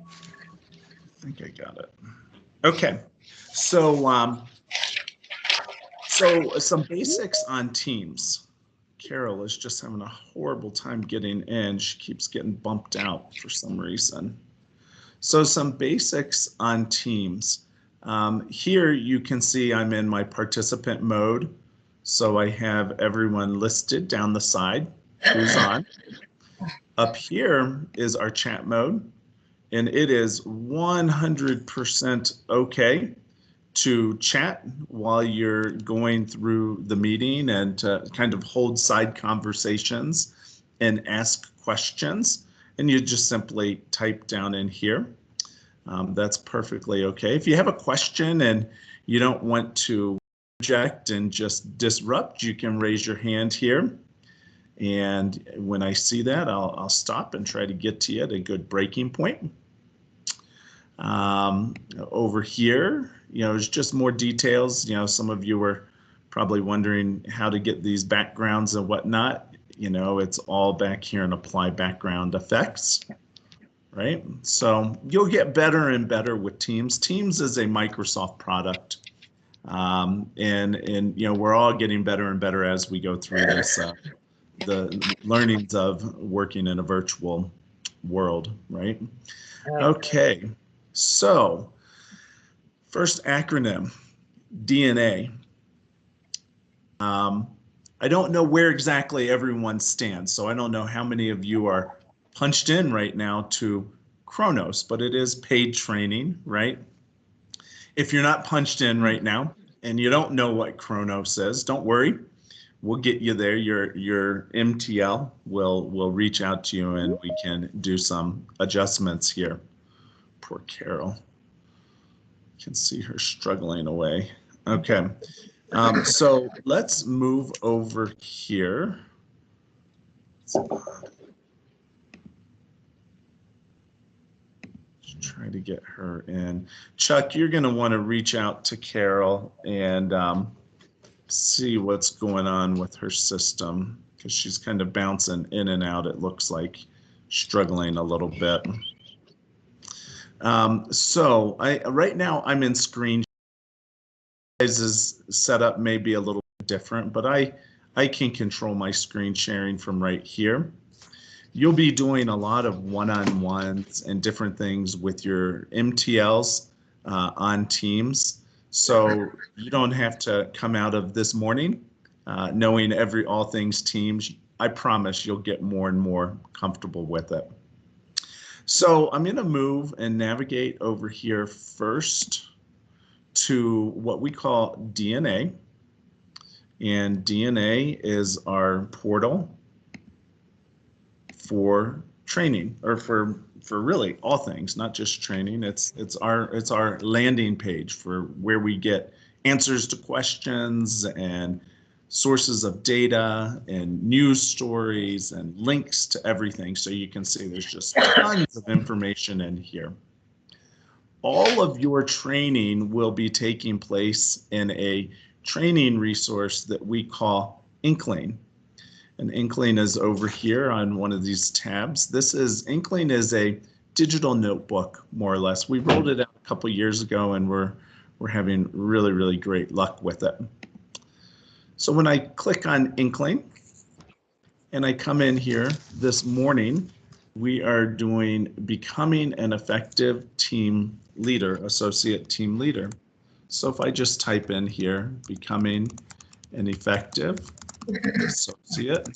I think I got it. Okay, so some basics on Teams. Carol is just having a horrible time getting in. She keeps getting bumped out for some reason. So some basics on Teams. Here you can see I'm in my participant mode. So I have everyone listed down the side who's on. Up here is our chat mode, and it is 100% okay to chat while you're going through the meeting and to kind of hold side conversations and ask questions. And you just simply type down in here. That's perfectly okay. If you have a question and you don't want to project and just disrupt, you can raise your hand here. And when I see that, I'll stop and try to get to you at a good breaking point. Over here, there's just more details. Some of you were probably wondering how to get these backgrounds and whatnot. It's all back here in Apply Background Effects, right? So you'll get better and better with Teams. Teams is a Microsoft product. And we're all getting better and better as we go through this, the learnings of working in a virtual world, right? Okay. So, first acronym, DNA. I don't know where exactly everyone stands, so I don't know how many of you are punched in right now to Kronos, but it is paid training, right? If you're not punched in right now and you don't know what Kronos is, don't worry. We'll get you there. Your MTL will reach out to you and we can do some adjustments here. Poor Carol. You can see her struggling away. Okay, so let's move over here. Just try to get her in. Chuck, you're going to want to reach out to Carol and see what's going on with her system because she's kind of bouncing in and out. It looks like struggling a little bit. So right now I'm in screen. Sizes setup may be a little different, but I can control my screen sharing from right here. You'll be doing a lot of one-on-ones and different things with your MTLs on Teams. So you don't have to come out of this morning knowing all things Teams. I promise you'll get more and more comfortable with it. So I'm going to move and navigate over here first to what we call DNA. And DNA is our portal for training, or for really all things, not just training. It's our landing page for where we get answers to questions and sources of data and news stories and links to everything. So you can see there's just tons of information in here. All of your training will be taking place in a training resource that we call Inkling. And Inkling is over here on one of these tabs. Inkling is a digital notebook, more or less. We rolled it out a couple years ago and we're having really, really great luck with it. So when I click on Inkling and I come in here this morning, we are doing becoming an effective team leader, associate team leader. So if I just type in here, becoming an effective associate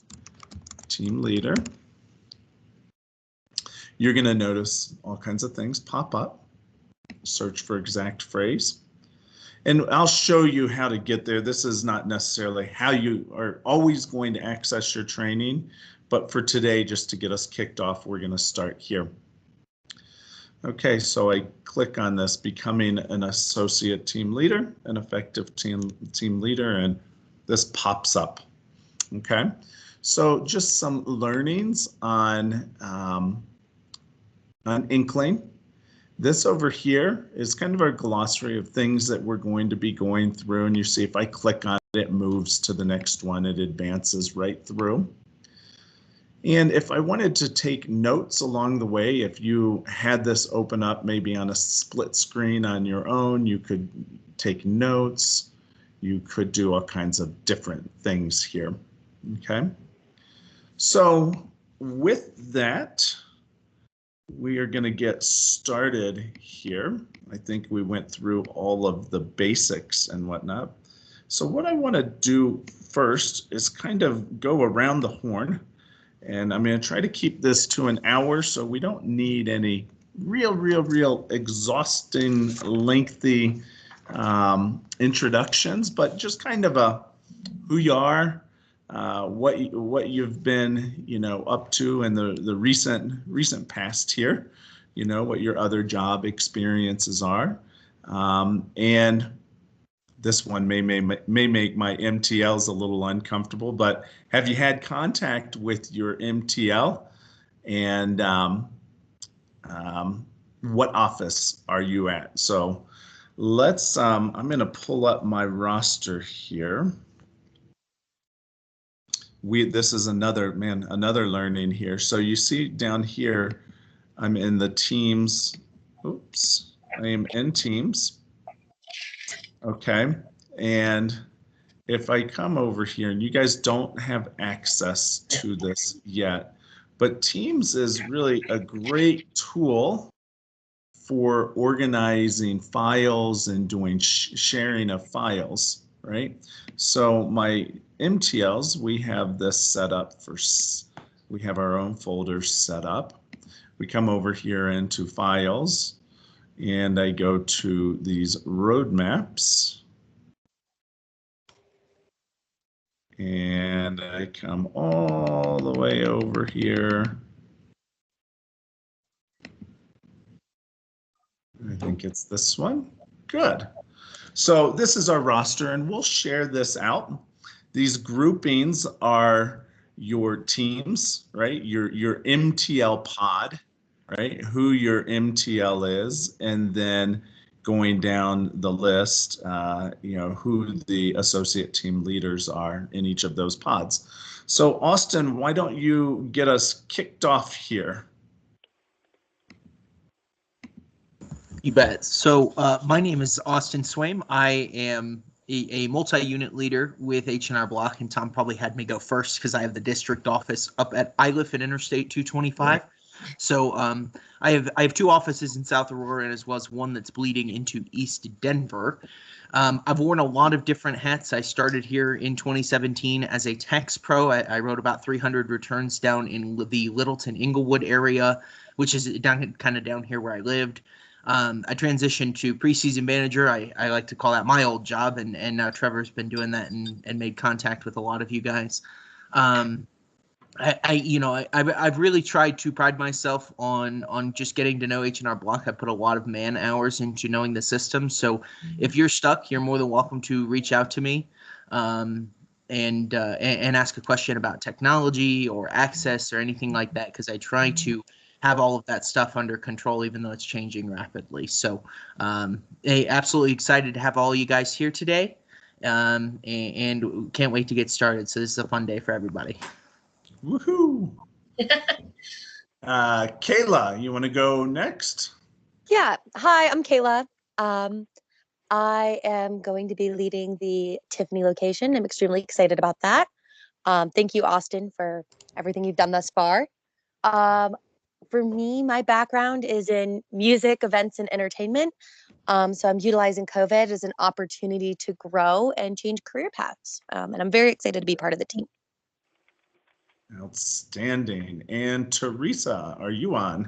team leader, you're going to notice all kinds of things pop up. Search for exact phrase. And I'll show you how to get there. This is not necessarily how you are always going to access your training, but for today, just to get us kicked off, we're going to start here. Okay, so I click on this, becoming an associate team leader, an effective team leader, and this pops up. Okay, so just some learnings on Inkling. This over here is kind of our glossary of things that we're going to be going through, and you see if I click on it, it moves to the next one, it advances right through. And if I wanted to take notes along the way, if you had this open up maybe on a split screen on your own, you could take notes. You could do all kinds of different things here. Okay. So with that, we are going to get started here. I think we went through all of the basics and whatnot. So what I want to do first is kind of go around the horn. And I'm going to try to keep this to an hour so we don't need any real exhausting, lengthy introductions, but just kind of a who you are, what you've been, up to in the recent past here, what your other job experiences are, and this one may make my MTLs a little uncomfortable, but have you had contact with your MTL, and what office are you at? So let's, I'm going to pull up my roster here. This is another learning here. So you see down here, I'm in the Teams. Oops, I am in Teams. Okay, and if I come over here, and you guys don't have access to this yet, but Teams is really a great tool for organizing files and doing sharing of files, right? So my MTLs, we have this set up we have our own folders set up. We come over here into files, and I go to these roadmaps, and I come all the way over here. I think it's this one. Good. So this is our roster, and we'll share this out. These groupings are your teams, right? Your MTL pod, right? Who your MTL is, and then going down the list, who the associate team leaders are in each of those pods. So Austin, why don't you get us kicked off here? You bet. So my name is Austin Swaim. I am a multi-unit leader with H&R Block, and Tom probably had me go first because I have the district office up at I live at Interstate 225. So I have two offices in South Aurora, as well as one that's bleeding into East Denver. I've worn a lot of different hats. I started here in 2017 as a tax pro. I wrote about 300 returns down in the Littleton Inglewood area, which is kind of down here where I lived. I transitioned to preseason manager. I like to call that my old job, and now Trevor's been doing that and made contact with a lot of you guys. I've really tried to pride myself on just getting to know H&R Block. I put a lot of man hours into knowing the system. So if you're stuck, you're more than welcome to reach out to me and ask a question about technology or access or anything like that, because I try to have all of that stuff under control, even though it's changing rapidly. So absolutely excited to have all you guys here today, and can't wait to get started. So this is a fun day for everybody. Woohoo! Kayla, you want to go next? Yeah. Hi, I'm Kayla. I am going to be leading the Tiffany location. I'm extremely excited about that. Thank you, Austin, for everything you've done thus far. For me, my background is in music, events, and entertainment. So I'm utilizing COVID as an opportunity to grow and change career paths. And I'm very excited to be part of the team. Outstanding. And Teresa, are you on?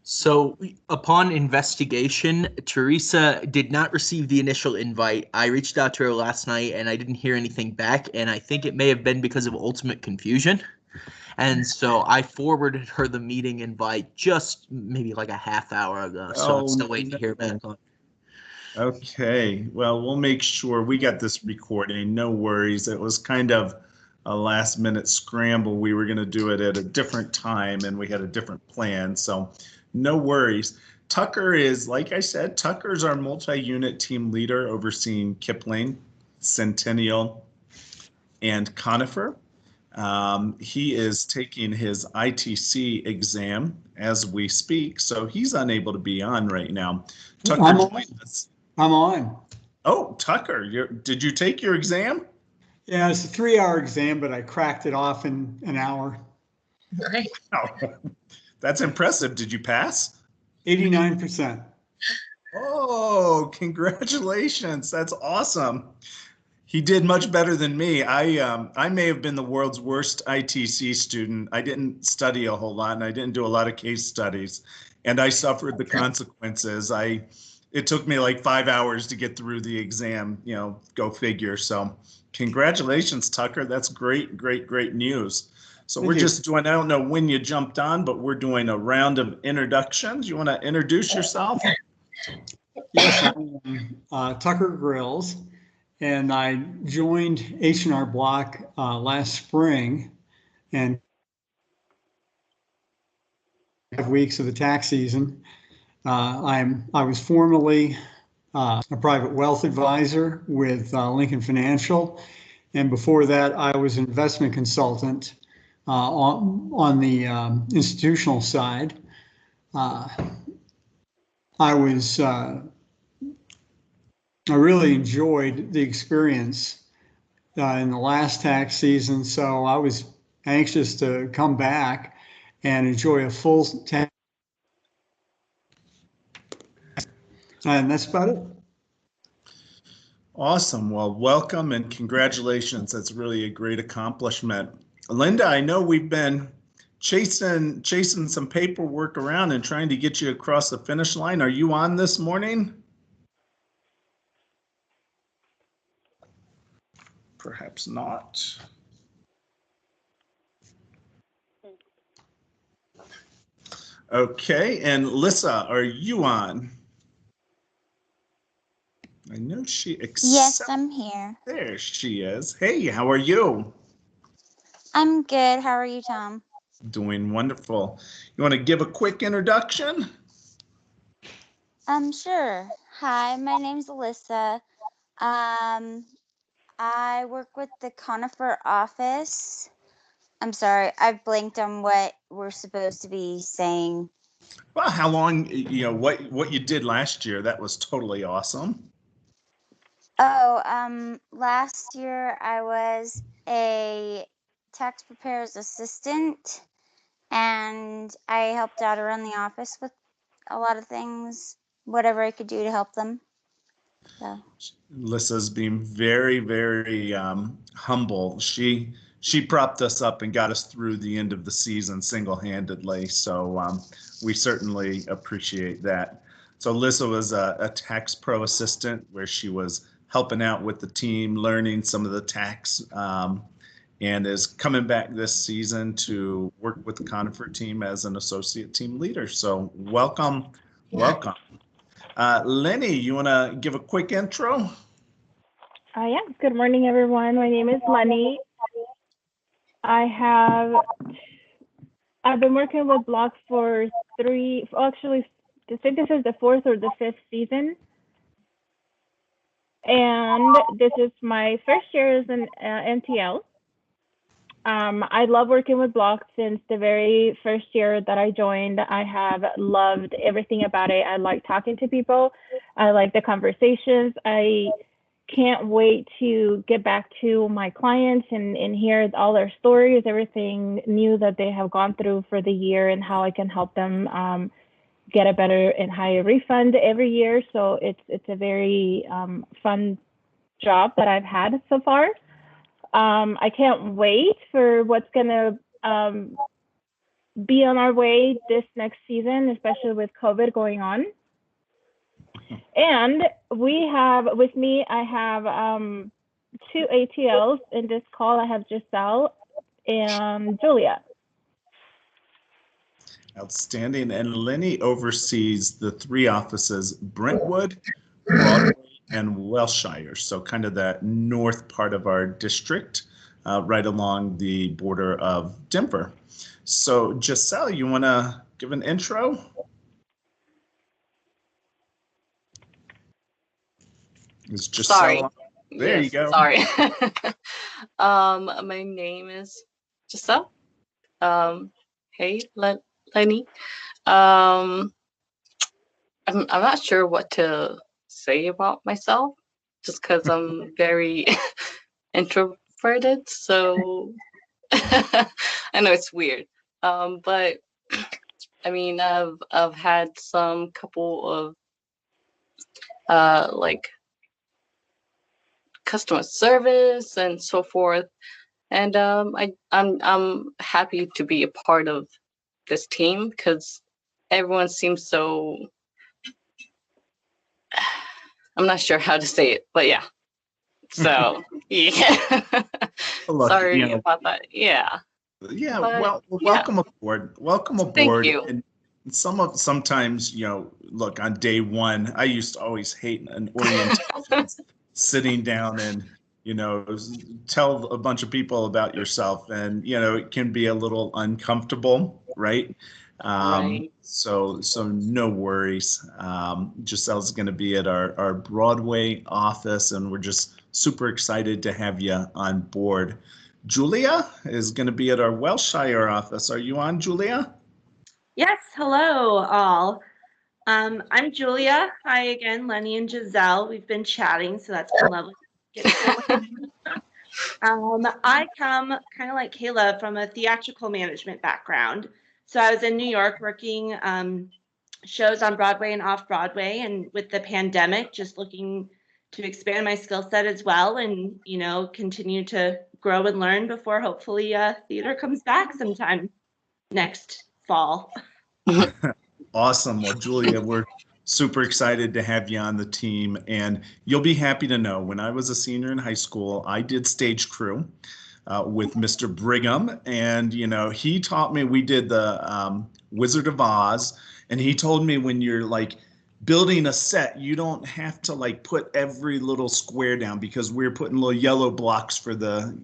So upon investigation, Teresa did not receive the initial invite. I reached out to her last night and I didn't hear anything back. And I think it may have been because of ultimate confusion. And so I forwarded her the meeting invite just maybe like a half hour ago. So I'm still waiting to hear back on it. Okay. Well, we'll make sure we got this recording. No worries. It was kind of a last minute scramble. We were going to do it at a different time and we had a different plan. So no worries. Tucker is, like I said, Tucker's our multi-unit team leader overseeing Kipling, Centennial, and Conifer. He is taking his ITC exam as we speak, so he's unable to be on right now. Tucker I'm on. joined us. I'm on. Oh, Tucker, did you take your exam? Yeah, it's a 3-hour exam, but I cracked it off in an hour. Right. Oh, that's impressive. Did you pass? 89%. Oh, congratulations. That's awesome. He did much better than me. I may have been the world's worst ITC student. I didn't study a whole lot and I didn't do a lot of case studies, and I suffered the consequences. It took me like 5 hours to get through the exam, go figure. So congratulations, Tucker. That's great, great, great news. So Thank we're you. just doing, I don't know when you jumped on, but we're doing a round of introductions. You want to introduce yourself? Yes, I'm Tucker Grills, and I joined H&R Block last spring, and 5 weeks of the tax season. I was formerly a private wealth advisor with Lincoln Financial, and before that, I was an investment consultant on the institutional side. I really enjoyed the experience in the last tax season, so I was anxious to come back and enjoy a full tax. And that's about it. Awesome. Well, welcome and congratulations. That's really a great accomplishment. Linda, I know we've been chasing some paperwork around and trying to get you across the finish line. Are you on this morning? Perhaps not. Okay, and Lissa, are you on? I know she accepted. Yes, I'm here. There she is. Hey, how are you? I'm good. How are you, Tom? Doing wonderful. You want to give a quick introduction? Sure. Hi, my name's Alyssa. I work with the Conifer office. I'm sorry, I've blanked on what we're supposed to be saying. Well, how long, what you did last year, that was totally awesome. Oh, last year I was a tax preparer's assistant, and I helped out around the office with a lot of things, whatever I could do to help them. So. Lissa's being very, very humble. She propped us up and got us through the end of the season single-handedly. So we certainly appreciate that. So Lissa was a tax pro assistant where she was helping out with the team, learning some of the tax, and is coming back this season to work with the Conifer team as an associate team leader. So welcome, welcome. Lenny, you want to give a quick intro? Yeah. Good morning, everyone. My name is Lenny. I've been working with Block for actually, I think this is the 4th or the 5th season. And this is my first year as an NTL. I love working with Block since the very first year that I joined. I have loved everything about it. I like talking to people. I like the conversations. I can't wait to get back to my clients and hear all their stories, everything new that they have gone through for the year, and how I can help them get a better and higher refund every year. So it's a very fun job that I've had so far. I can't wait for what's gonna be on our way this next season, especially with COVID going on. And with me, I have 2 ATLs in this call. I have Giselle and Julia. Outstanding. And Lenny oversees the 3 offices, Brentwood, Broadway, and Welshire. So kind of that north part of our district, right along the border of Denver. So Giselle, you want to give an intro? Is Giselle Sorry. on? There Yes, you go. Sorry. My name is Giselle. Hey, Lenny. I'm not sure what to say about myself, just because I'm very introverted. So I know it's weird. But I mean, I've had some couple of like customer service and so forth, and I'm happy to be a part of this team because everyone seems so. I'm not sure how to say it, but yeah. So yeah. Look, Sorry about that. Yeah. Yeah, But, well, yeah. welcome aboard. Welcome aboard. Thank you. And sometimes, look, on day one, I used to always hate an orientation, sitting down and, tell a bunch of people about yourself, and, it can be a little uncomfortable, right? Right. So no worries. Giselle's going to be at our Broadway office, and we're just super excited to have you on board. Julia is going to be at our Welshire office. Are you on, Julia? Yes, hello all. I'm Julia. Hi again, Lenny and Giselle. We've been chatting, so that's been lovely. I come kind of like Kayla from a theatrical management background. So I was in New York working shows on Broadway and off Broadway, and with the pandemic, just looking to expand my skill set as well, and continue to grow and learn before hopefully theater comes back sometime next fall. Awesome. Well, Julia, we're super excited to have you on the team, and you'll be happy to know when I was a senior in high school, I did stage crew with Mr. Brigham, and he taught me. We did the Wizard of Oz, and he told me when you're like building a set, you don't have to like put every little square down, because we're putting little yellow blocks for the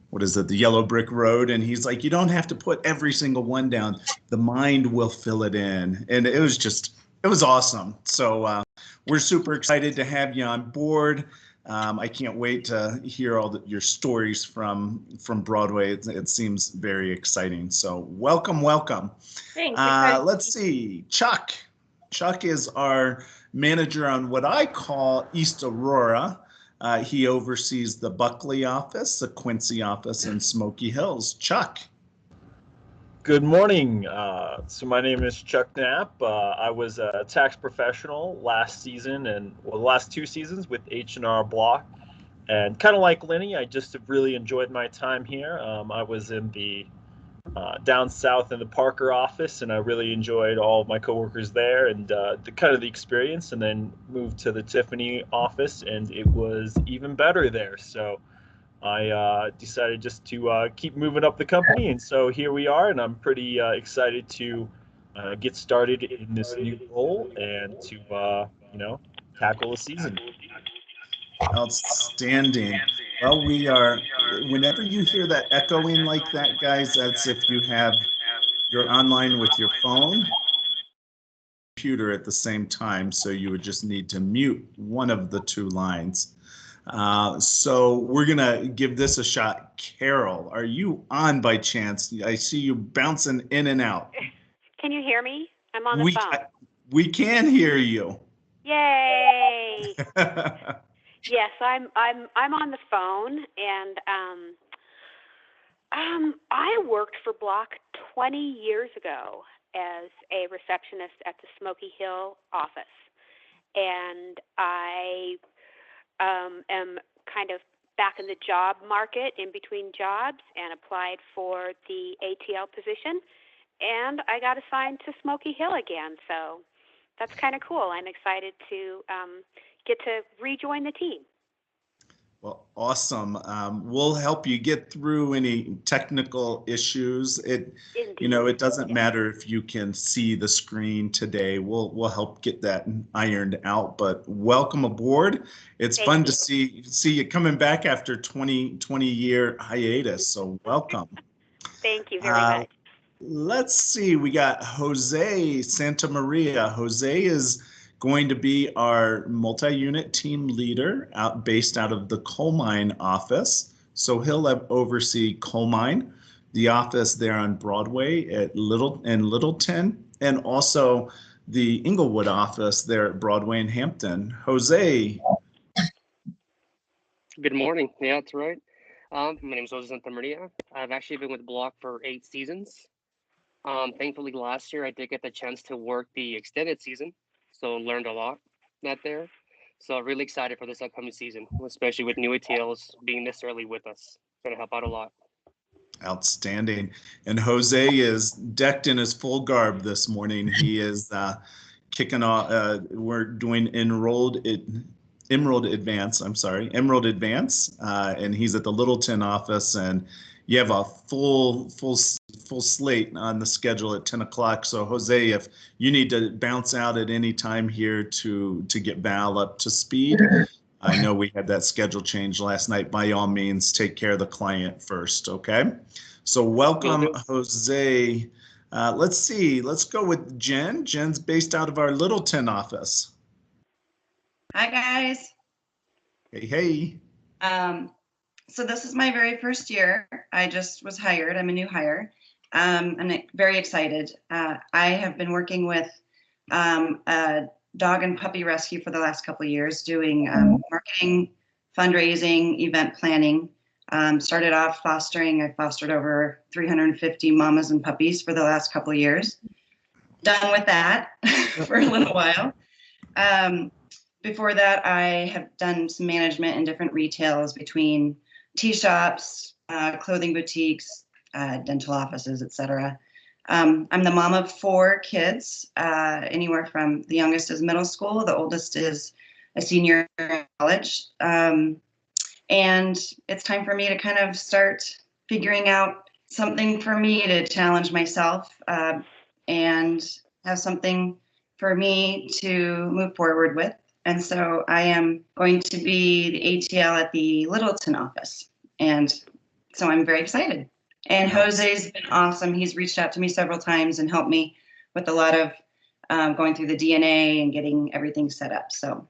what is it, the yellow brick road. And he's like, you don't have to put every single one down. The mind will fill it in. And it was awesome. So we're super excited to have you on board. I can't wait to hear all your stories from Broadway. It seems very exciting. So welcome. Thanks. Let's see, Chuck. Chuck is our manager on what I call East Aurora. He oversees the Buckley office, the Quincy office, and Smoky Hills. Chuck. Good morning. So my name is Chuck Knapp. I was a tax professional last season, and the last 2 seasons with H&R Block. And kind of like Lenny, I just have really enjoyed my time here. I was in the down south in the Parker office, and I really enjoyed all of my coworkers there and the experience, and then moved to the Tiffany office, and it was even better there. So I decided just to keep moving up the company, and so here we are, and I'm pretty excited to get started in this new role and to tackle the season. Outstanding. Well, we are, whenever you hear that echoing like that, guys, that's if you have, you're online with your phone, computer at the same time, so you would just need to mute one of the 2 lines. So we're gonna give this a shot. Carol, are you on by chance? I see you bouncing in and out. Can you hear me? I'm on the phone. We can hear you. Yay! Yes, I'm on the phone, and I worked for Block 20 years ago as a receptionist at the Smoky Hill office, and I am kind of back in the job market in between jobs, and applied for the ATL position, and I got assigned to Smoky Hill again, so that's kind of cool. I'm excited to get to rejoin the team. Well, awesome. We'll help you get through any technical issues. It doesn't matter if you can see the screen today. We'll help get that ironed out. But welcome aboard. It's fun to see you coming back after 20-year hiatus. So welcome. Thank you very much. Let's see. We got Jose Santa Maria. Jose is going to be our multi-unit team leader based out of the coal mine office. So he'll oversee coal mine, the office there on Broadway at Littleton, and also the Inglewood office there at Broadway in Hampton. Jose. Good morning. Yeah, that's right. My name is Jose Santa Maria. I've actually been with Block for 8 seasons. Thankfully, last year I did get the chance to work the extended season, so learned a lot that there. So really excited for this upcoming season, especially with new ATLs being this early with us. It's going to help out a lot. Outstanding. And Jose is decked in his full garb this morning. He is kicking off. We're doing Emerald Advance, and he's at the Littleton office, and you have a full slate on the schedule at 10 o'clock. So Jose, if you need to bounce out at any time here to get Val up to speed, I know we had that schedule change last night. By all means, take care of the client first, okay? So welcome, Jose. Let's see, let's go with Jen. Jen's based out of our Littleton office. Hi, guys. Hey. So this is my very first year. I just was hired. I'm a new hire. I'm very excited. I have been working with a dog and puppy rescue for the last couple of years, doing marketing, fundraising, event planning. Started off fostering. I fostered over 350 mamas and puppies for the last couple of years. Done with that for a little while. Before that, I have done some management in different retails between tea shops, clothing boutiques, dental offices, etc. I'm the mom of 4 kids, anywhere from the youngest is middle school, the oldest is a senior in college. And it's time for me to kind of start figuring out something for me to challenge myself and have something for me to move forward with. And so I am going to be the ATL at the Littleton office. And so I'm very excited. And Jose's been awesome. He's reached out to me several times and helped me with a lot of going through the DNA and getting everything set up. So.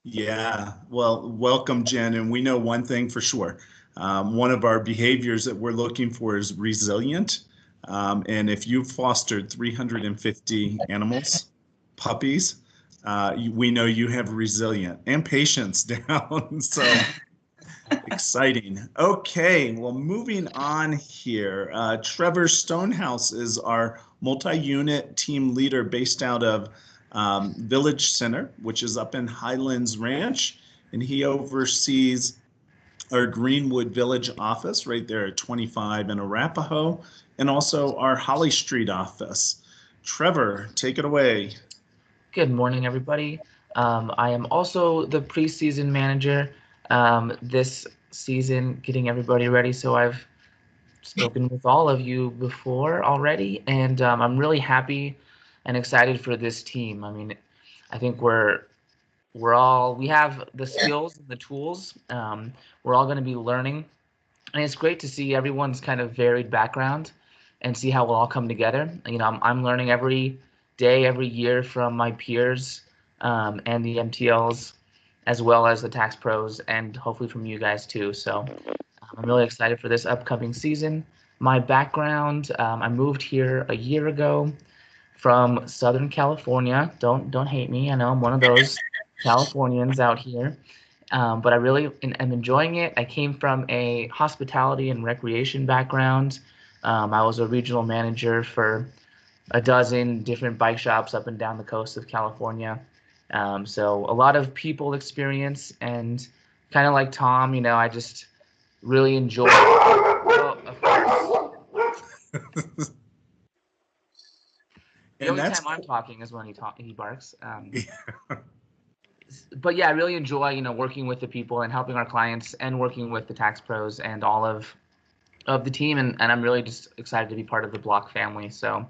Yeah, well, welcome, Jen. And we know one thing for sure. One of our behaviors that we're looking for is resilient. And if you've fostered 350 animals, puppies, we know you have resilient and patience down. So exciting. Okay, well, moving on here. Trevor Stonehouse is our multi-unit team leader based out of Village Center, which is up in Highlands Ranch, and he oversees our Greenwood Village office right there at 25 in Arapahoe, and also our Holly Street office. Trevor, take it away. Good morning, everybody. I am also the preseason manager this season, getting everybody ready. So I've spoken with all of you before already, and I'm really happy and excited for this team. I mean, I think we have the skills and the tools. We're all going to be learning, and it's great to see everyone's kind of varied background and see how we'll all come together. You know, I'm learning every day, every year from my peers and the MTLs, as well as the tax pros, and hopefully from you guys too. So I'm really excited for this upcoming season. My background, I moved here a year ago from Southern California. Don't hate me. I know I'm one of those Californians out here, but I really am enjoying it. I came from a hospitality and recreation background. I was a regional manager for a dozen different bike shops up and down the coast of California. So a lot of people experience, and kind of like Tom, you know, I just really enjoy of course. The only time I'm talking is when he barks. But yeah, I really enjoy, you know, working with the people and helping our clients and working with the tax pros and all of the team. And I'm really just excited to be part of the Block family. So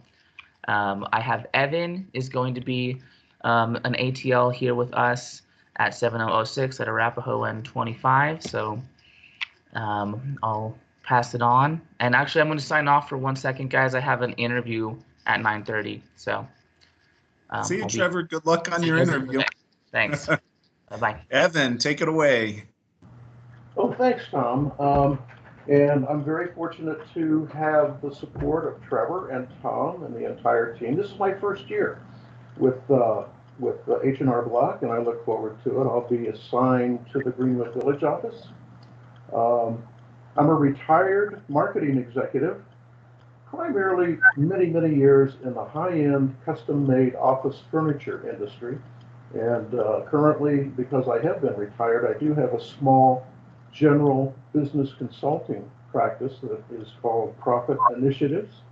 I have Evan is going to be an ATL here with us at 7006 at Arapahoe and 25. So I'll pass it on. And actually, I'm going to sign off for 1 second, guys. I have an interview at 9:30. So see you, Trevor. Good luck on your interview. Thanks. Bye-bye. Evan, take it away. Oh, thanks, Tom. And I'm very fortunate to have the support of Trevor and Tom and the entire team. This is my first year with the H&R Block, and I look forward to it. I'll be assigned to the Greenwood Village office. I'm a retired marketing executive, primarily many years in the high-end custom-made office furniture industry. And currently, because I have been retired, I do have a small general business consulting practice that is called Profit Initiatives.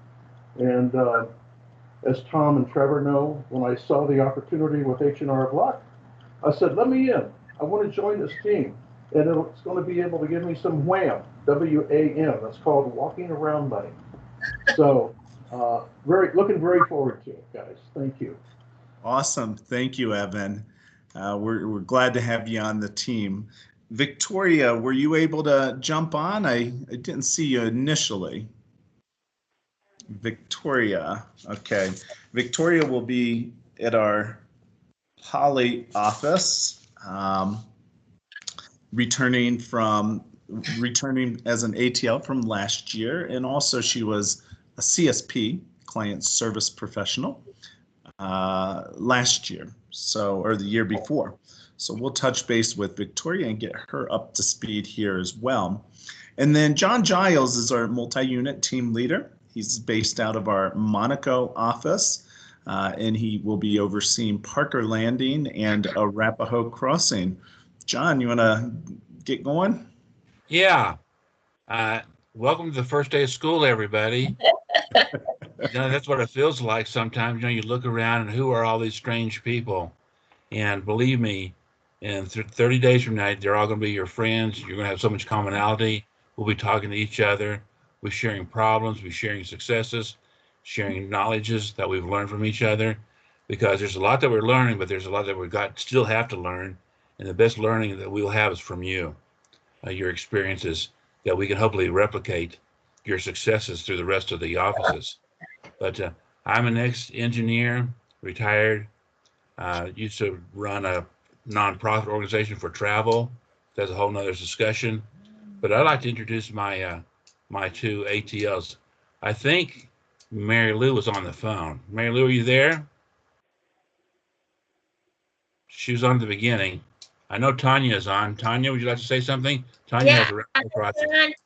And as Tom and Trevor know, when I saw the opportunity with H&R Block, I said, let me in. I want to join this team. And it's going to be able to give me some wham, W-A-M. That's called walking around money. So looking very forward to it, guys. Thank you. Awesome. Thank you, Evan. We're glad to have you on the team. Victoria, were you able to jump on? I didn't see you initially. Victoria, okay. Victoria will be at our Holly office, returning as an ATL from last year, and also she was a CSP, client service professional, last year, or the year before. So we'll touch base with Victoria and get her up to speed here as well. And then John Giles is our multi-unit team leader. He's based out of our Monaco office, and he will be overseeing Parker Landing and Arapahoe Crossing. John, you want to get going? Yeah. Welcome to the first day of school, everybody. That's what it feels like sometimes. You look around and who are all these strange people? And believe me, in 30 days from now, they're all going to be your friends. You're going to have so much commonality. We'll be talking to each other. We're sharing problems. We're sharing successes, sharing knowledges that we've learned from each other. Because there's a lot that we're learning, but there's a lot that we've still have to learn. And the best learning that we'll have is from you, your experiences, that we can hopefully replicate your successes through the rest of the offices. But I'm an ex-engineer, retired, used to run a nonprofit organization for travel. That's a whole nother discussion. But I'd like to introduce my my two ATLs. I think Mary Lou was on the phone. Mary Lou, are you there? She was on at the beginning. I know Tanya is on. Tanya, would you like to say something? Tanya has a project.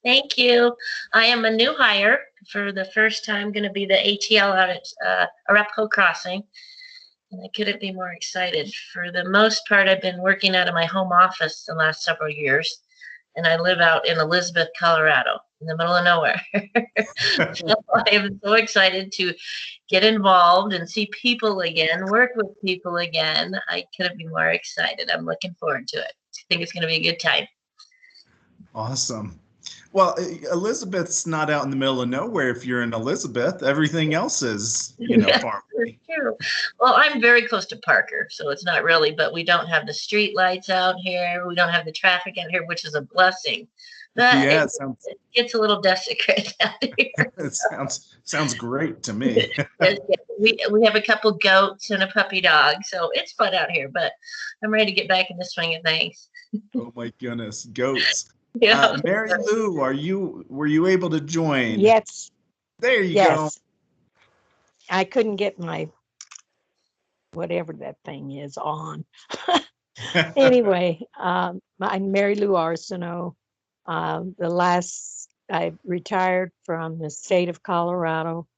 Thank you. I am a new hire for the first time, going to be the ATL out at Arapahoe Crossing. And I couldn't be more excited. For the most part, I've been working out of my home office the last several years. And I live out in Elizabeth, Colorado, in the middle of nowhere. So I am so excited to get involved and see people again, work with people again. I couldn't be more excited. I'm looking forward to it. I think it's going to be a good time. Awesome. Well, Elizabeth's not out in the middle of nowhere. If you're in Elizabeth, everything else is, far away. True. Well, I'm very close to Parker, so it's not really, but we don't have the street lights out here. We don't have the traffic out here, which is a blessing. But yeah, it gets a little desecrated out here. It sounds great to me. We have a couple goats and a puppy dog, so it's fun out here, but I'm ready to get back in the swing of things. Oh my goodness, goats. Yeah. Mary Lou, were you able to join? Yes. There you go. I couldn't get my whatever that thing is on. Anyway, I'm Mary Lou Arsenault. I retired from the state of Colorado,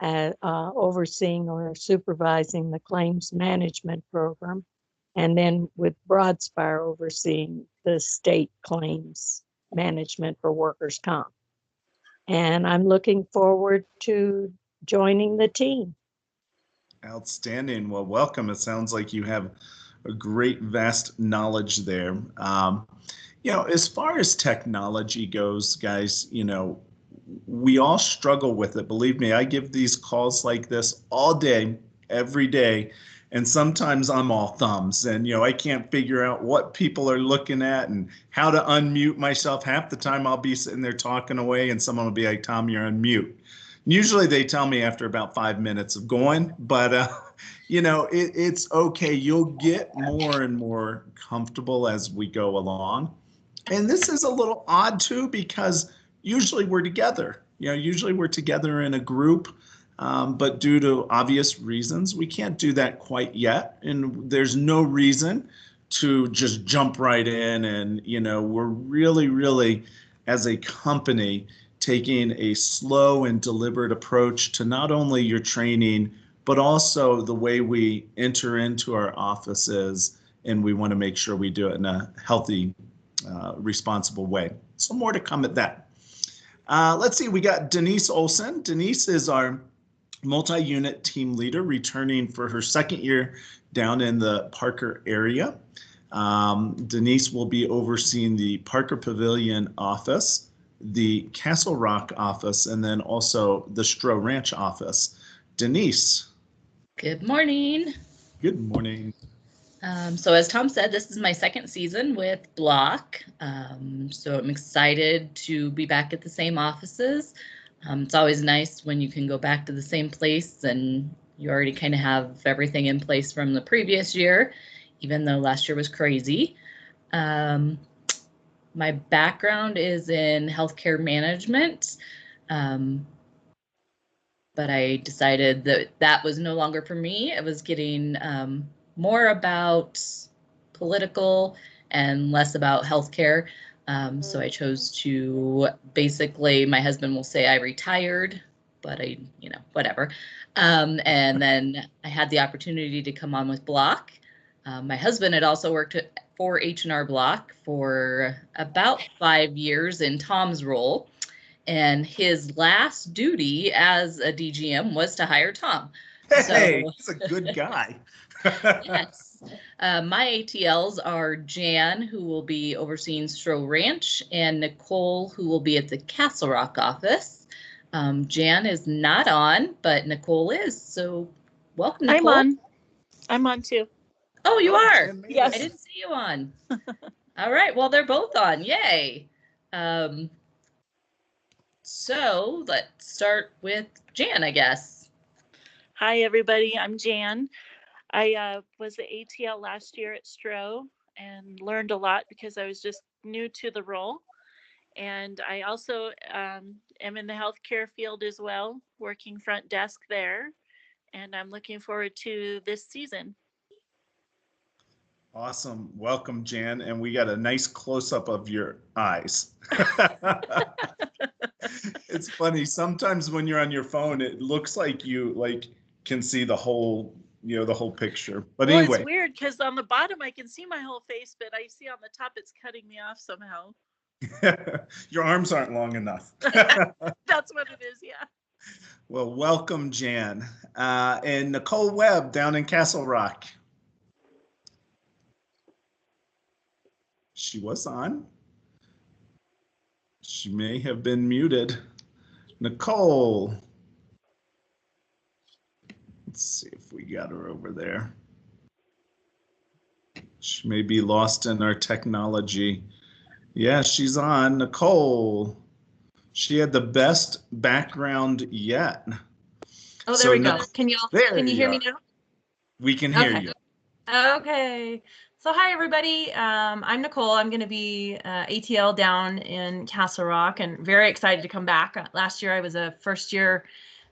overseeing or supervising the claims management program, and then with Broadspire overseeing the state claims management for workers' comp. And I'm looking forward to joining the team. Outstanding. Well, welcome. It sounds like you have a great, vast knowledge there. As far as technology goes, guys, we all struggle with it. Believe me, I give these calls like this all day, every day. And sometimes I'm all thumbs and, I can't figure out what people are looking at and how to unmute myself. Half the time I'll be sitting there talking away and someone will be like, Tom, you're on mute. Usually they tell me after about 5 minutes of going, but it's okay. You'll get more and more comfortable as we go along. And this is a little odd too, because usually we're together. Usually we're together in a group, but due to obvious reasons, we can't do that quite yet. And there's no reason to just jump right in. And, we're really, really, as a company, taking a slow and deliberate approach to not only your training, but also the way we enter into our offices. And we want to make sure we do it in a healthy, responsible way. So more to come at that. Let's see, we got Denise Olson. Denise is our multi-unit team leader, returning for her second year down in the Parker area. Denise will be overseeing the Parker Pavilion office, the Castle Rock office, and then also the Stroh Ranch office. Denise. Good morning. Good morning. So as Tom said, this is my second season with Block. So I'm excited to be back at the same offices. It's always nice when you can go back to the same place and you already kind of have everything in place from the previous year, even though last year was crazy. My background is in healthcare management, but I decided that that was no longer for me. It was getting more about political and less about healthcare. So I chose to basically, my husband will say I retired, but I, whatever. And then I had the opportunity to come on with Block. My husband had also worked for H&R Block for about 5 years in Tom's role. And his last duty as a DGM was to hire Tom. Hey, he's a good guy. Yes. My ATLs are Jan, who will be overseeing Stroh Ranch, and Nicole, who will be at the Castle Rock office. Jan is not on, but Nicole is. So welcome, Nicole. I'm on too. Oh, you are? Yes. I didn't see you on. All right. Well, they're both on. Yay. So let's start with Jan, I guess. Hi, everybody. I'm Jan. I was the ATL last year at Stroh and learned a lot because I was just new to the role. And I also am in the healthcare field as well, working front desk there. And I'm looking forward to this season. Awesome. Welcome, Jan. And we got a nice close-up of your eyes. It's funny. Sometimes when you're on your phone, it looks like you can see the whole, the whole picture. But well, anyway. It's weird because on the bottom I can see my whole face, but I see on the top it's cutting me off somehow. Your arms aren't long enough. That's what it is, yeah. Well, welcome, Jan. And Nicole Webb down in Castle Rock. She was on. She may have been muted. Nicole. Let's see if we got her over there. She may be lost in our technology. Yeah, she's on. Nicole. She had the best background yet. Oh, there we go. Can you hear me now? We can hear you. Okay. So hi, everybody. I'm Nicole. I'm going to be ATL down in Castle Rock and very excited to come back. Last year, I was a first year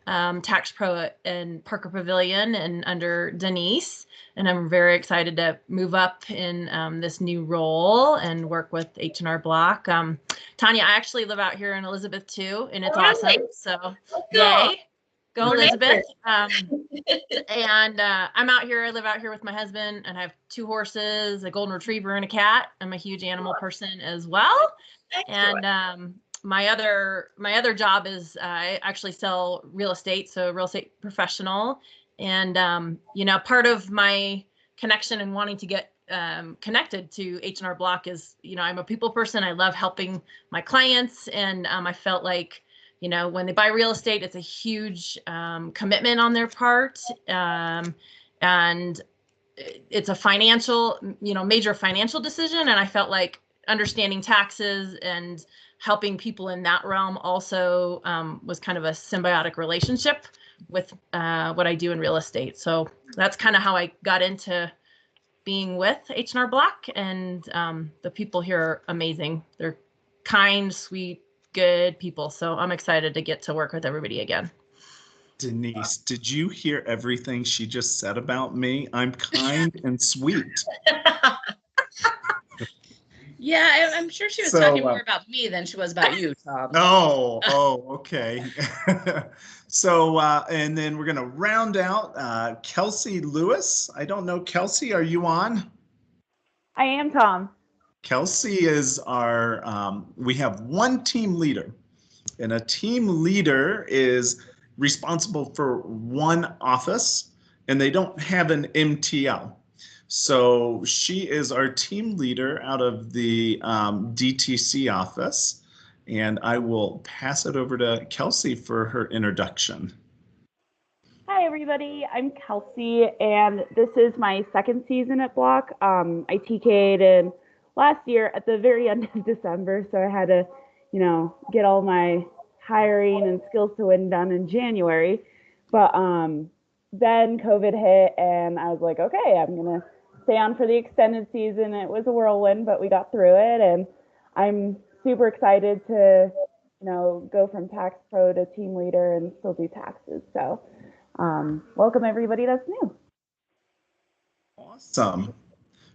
tax pro in Parker Pavilion and under Denise. And I'm very excited to move up in this new role and work with H&R Block. Tanya, I actually live out here in Elizabeth too, and it's awesome. So yay. Go Elizabeth. And I'm out here. I live out here with my husband and I have 2 horses, a golden retriever and a cat. I'm a huge animal person as well. And my other job is I actually sell real estate, so real estate professional. And part of my connection and wanting to get connected to H&R Block is, I'm a people person. I love helping my clients, and I felt like, when they buy real estate, it's a huge commitment on their part, and it's a financial, major financial decision. And I felt like understanding taxes and helping people in that realm also was kind of a symbiotic relationship with what I do in real estate. So that's kind of how I got into being with H&R Block, and the people here are amazing. They're kind, sweet, good people. So I'm excited to get to work with everybody again. Denise, did you hear everything she just said about me? I'm kind and sweet. Yeah, I'm sure she was So, talking more about me than she was about you, Tom. Okay. So, and then we're going to round out Kelsey Lewis. I don't know, Kelsey, are you on? I am, Tom. Kelsey is our, we have one team leader, and a team leader is responsible for one office, and they don't have an MTL. So she is our team leader out of the DTC office, and I will pass it over to Kelsey for her introduction. Hi, everybody. I'm Kelsey, and this is my second season at Block. I TK'd in last year at the very end of December, so I had to, get all my hiring and skills to win done in January. But then COVID hit, and I was like, okay, I'm gonna stay on for the extended season. It was a whirlwind, but we got through it, and I'm super excited to, go from tax pro to team leader and still do taxes. So welcome everybody that's new. Awesome.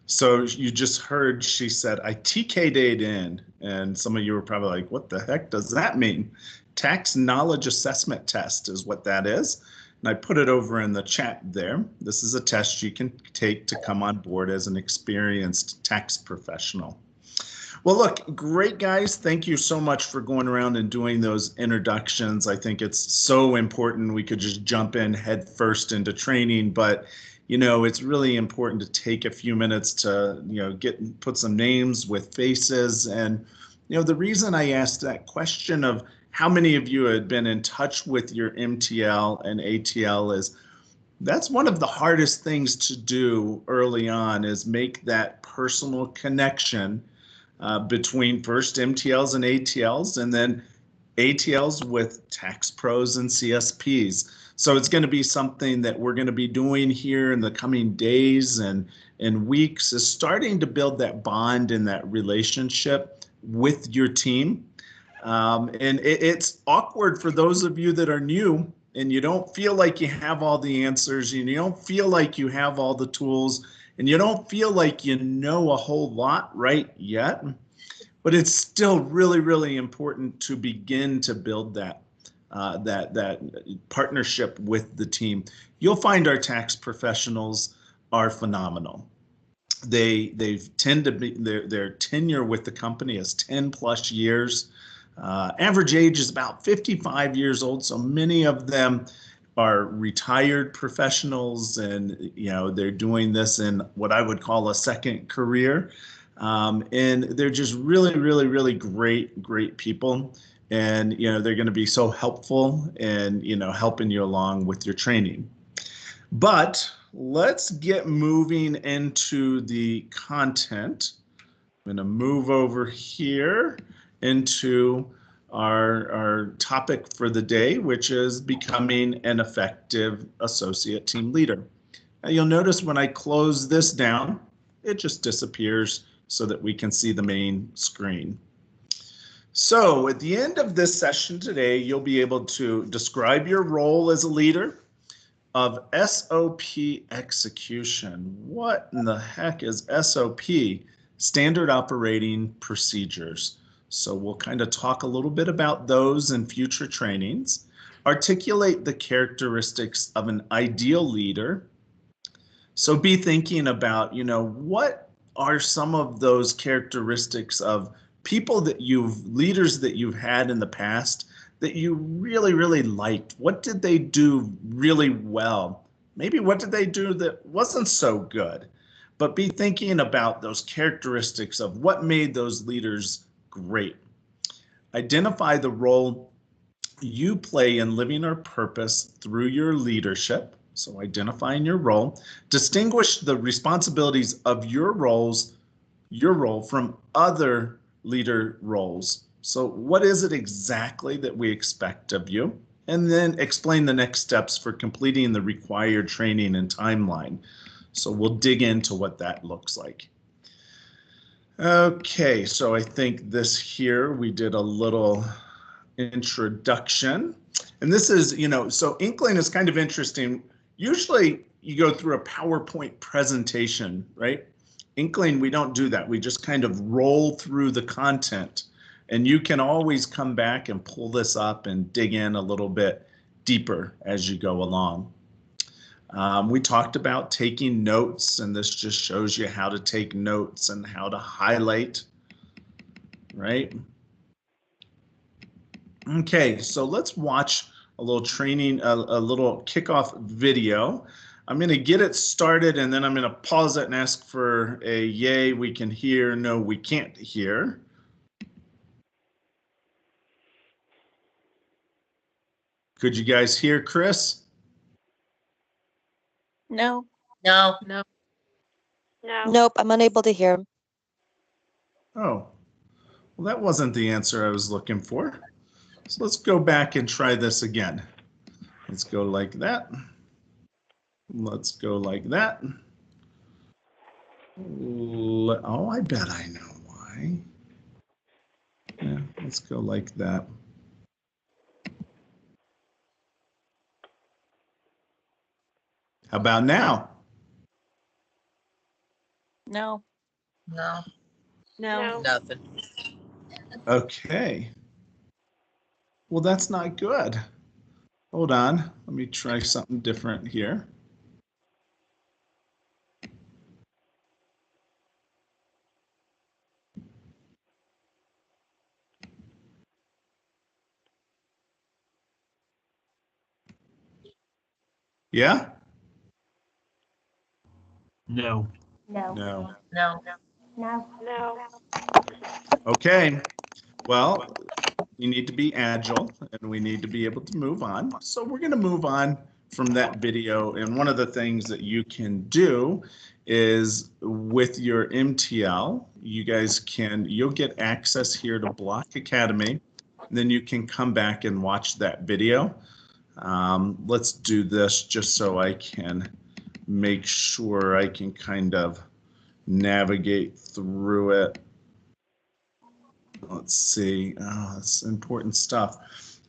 So you just heard she said, I TK'd in, and some of you were probably like, what the heck does that mean? Tax Knowledge Assessment Test is what that is. And I put it over in the chat there. This is a test you can take to come on board as an experienced tax professional. Well, look, great guys. Thank you so much for going around and doing those introductions. I think it's so important. We could just jump in head first into training, but it's really important to take a few minutes to, put some names with faces. And, the reason I asked that question of how many of you had been in touch with your MTL and ATL is that's one of the hardest things to do early on, is make that personal connection between first MTLs and ATLs, and then ATLs with tax pros and CSPs. So it's going to be something that we're going to be doing here in the coming days and weeks, is starting to build that bond and that relationship with your team. And it's awkward for those of you that are new and you don't feel like you have all the answers, and you don't feel like you have all the tools, and you don't feel like you know a whole lot right yet. But it's still really, really important to begin to build that that partnership with the team. You'll find our tax professionals are phenomenal. They tend to be, their tenure with the company is 10 plus years. Average age is about 55 years old, so many of them are retired professionals, and they're doing this in what I would call a second career. And they're just really, really, really great people. And, they're going to be so helpful and, helping you along with your training. But let's get moving into the content. I'm going to move over here into our topic for the day, which is becoming an effective associate team leader. Now, you'll notice when I close this down, it just disappears so that we can see the main screen. So at the end of this session today, you'll be able to describe your role as a leader of SOP execution. What in the heck is SOP? Standard Operating Procedures. So we'll kind of talk a little bit about those in future trainings. Articulate the characteristics of an ideal leader. So be thinking about, what are some of those characteristics of people that leaders that you've had in the past that you really, really liked? What did they do really well? Maybe what did they do that wasn't so good? But be thinking about those characteristics of what made those leaders great. Identify the role you play in living our purpose through your leadership. So identifying your role. Distinguish the responsibilities of your role from other leader roles. So what is it exactly that we expect of you? And then explain the next steps for completing the required training and timeline. So we'll dig into what that looks like. Okay, so I think this here, we did a little introduction. And this is, so Inkling is kind of interesting. Usually you go through a PowerPoint presentation, right? Inkling, we don't do that. We just kind of roll through the content. And you can always come back and pull this up and dig in a little bit deeper as you go along. We talked about taking notes, and this just shows you how to take notes and how to highlight, right? Okay, so let's watch a little training, a little kickoff video. I'm going to get it started, and then I'm going to pause it and ask for a yay, we can hear, no, we can't hear. Could you guys hear Chris? No. No. No. No. Nope, I'm unable to hear him. Oh, well, that wasn't the answer I was looking for. So let's go back and try this again. Let's go like that. Let's go like that. Oh, I bet I know why. Yeah, let's go like that. How about now? No. No. No. Nothing. Okay. Well, that's not good. Hold on. Let me try something different here. Yeah? No. No. No. No. No. No. Okay. Well, you need to be agile and we need to be able to move on. So we're going to move on from that video. And one of the things that you can do is with your MTL, you'll get access here to Block Academy. And then you can come back and watch that video. Let's do this just so I can make sure I can kind of navigate through it. Let's see. Oh, that's important stuff.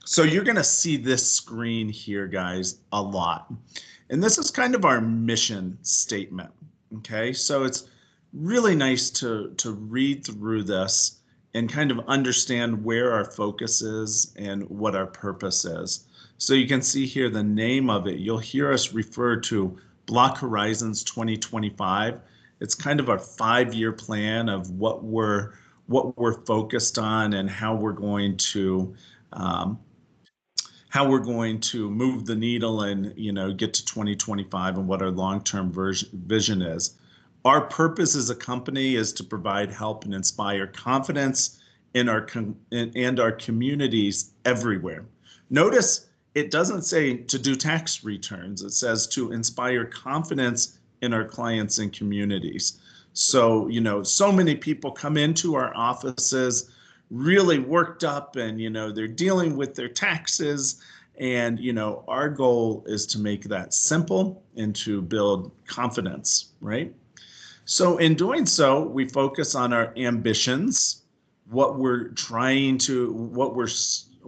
So you're going to see this screen here, guys, a lot. And this is kind of our mission statement. Okay, so it's really nice to read through this and kind of understand where our focus is and what our purpose is. So you can see here the name of it. You'll hear us refer to Block Horizons 2025. It's kind of our 5-year plan of what we're focused on and how we're going to move the needle and get to 2025 and what our long-term vision is. Our purpose as a company is to provide help and inspire confidence in our communities everywhere. Notice it doesn't say to do tax returns. It says to inspire confidence in our clients and communities. So, so many people come into our offices really worked up and, they're dealing with their taxes. And, our goal is to make that simple and to build confidence, right? So in doing so, we focus on our ambitions, what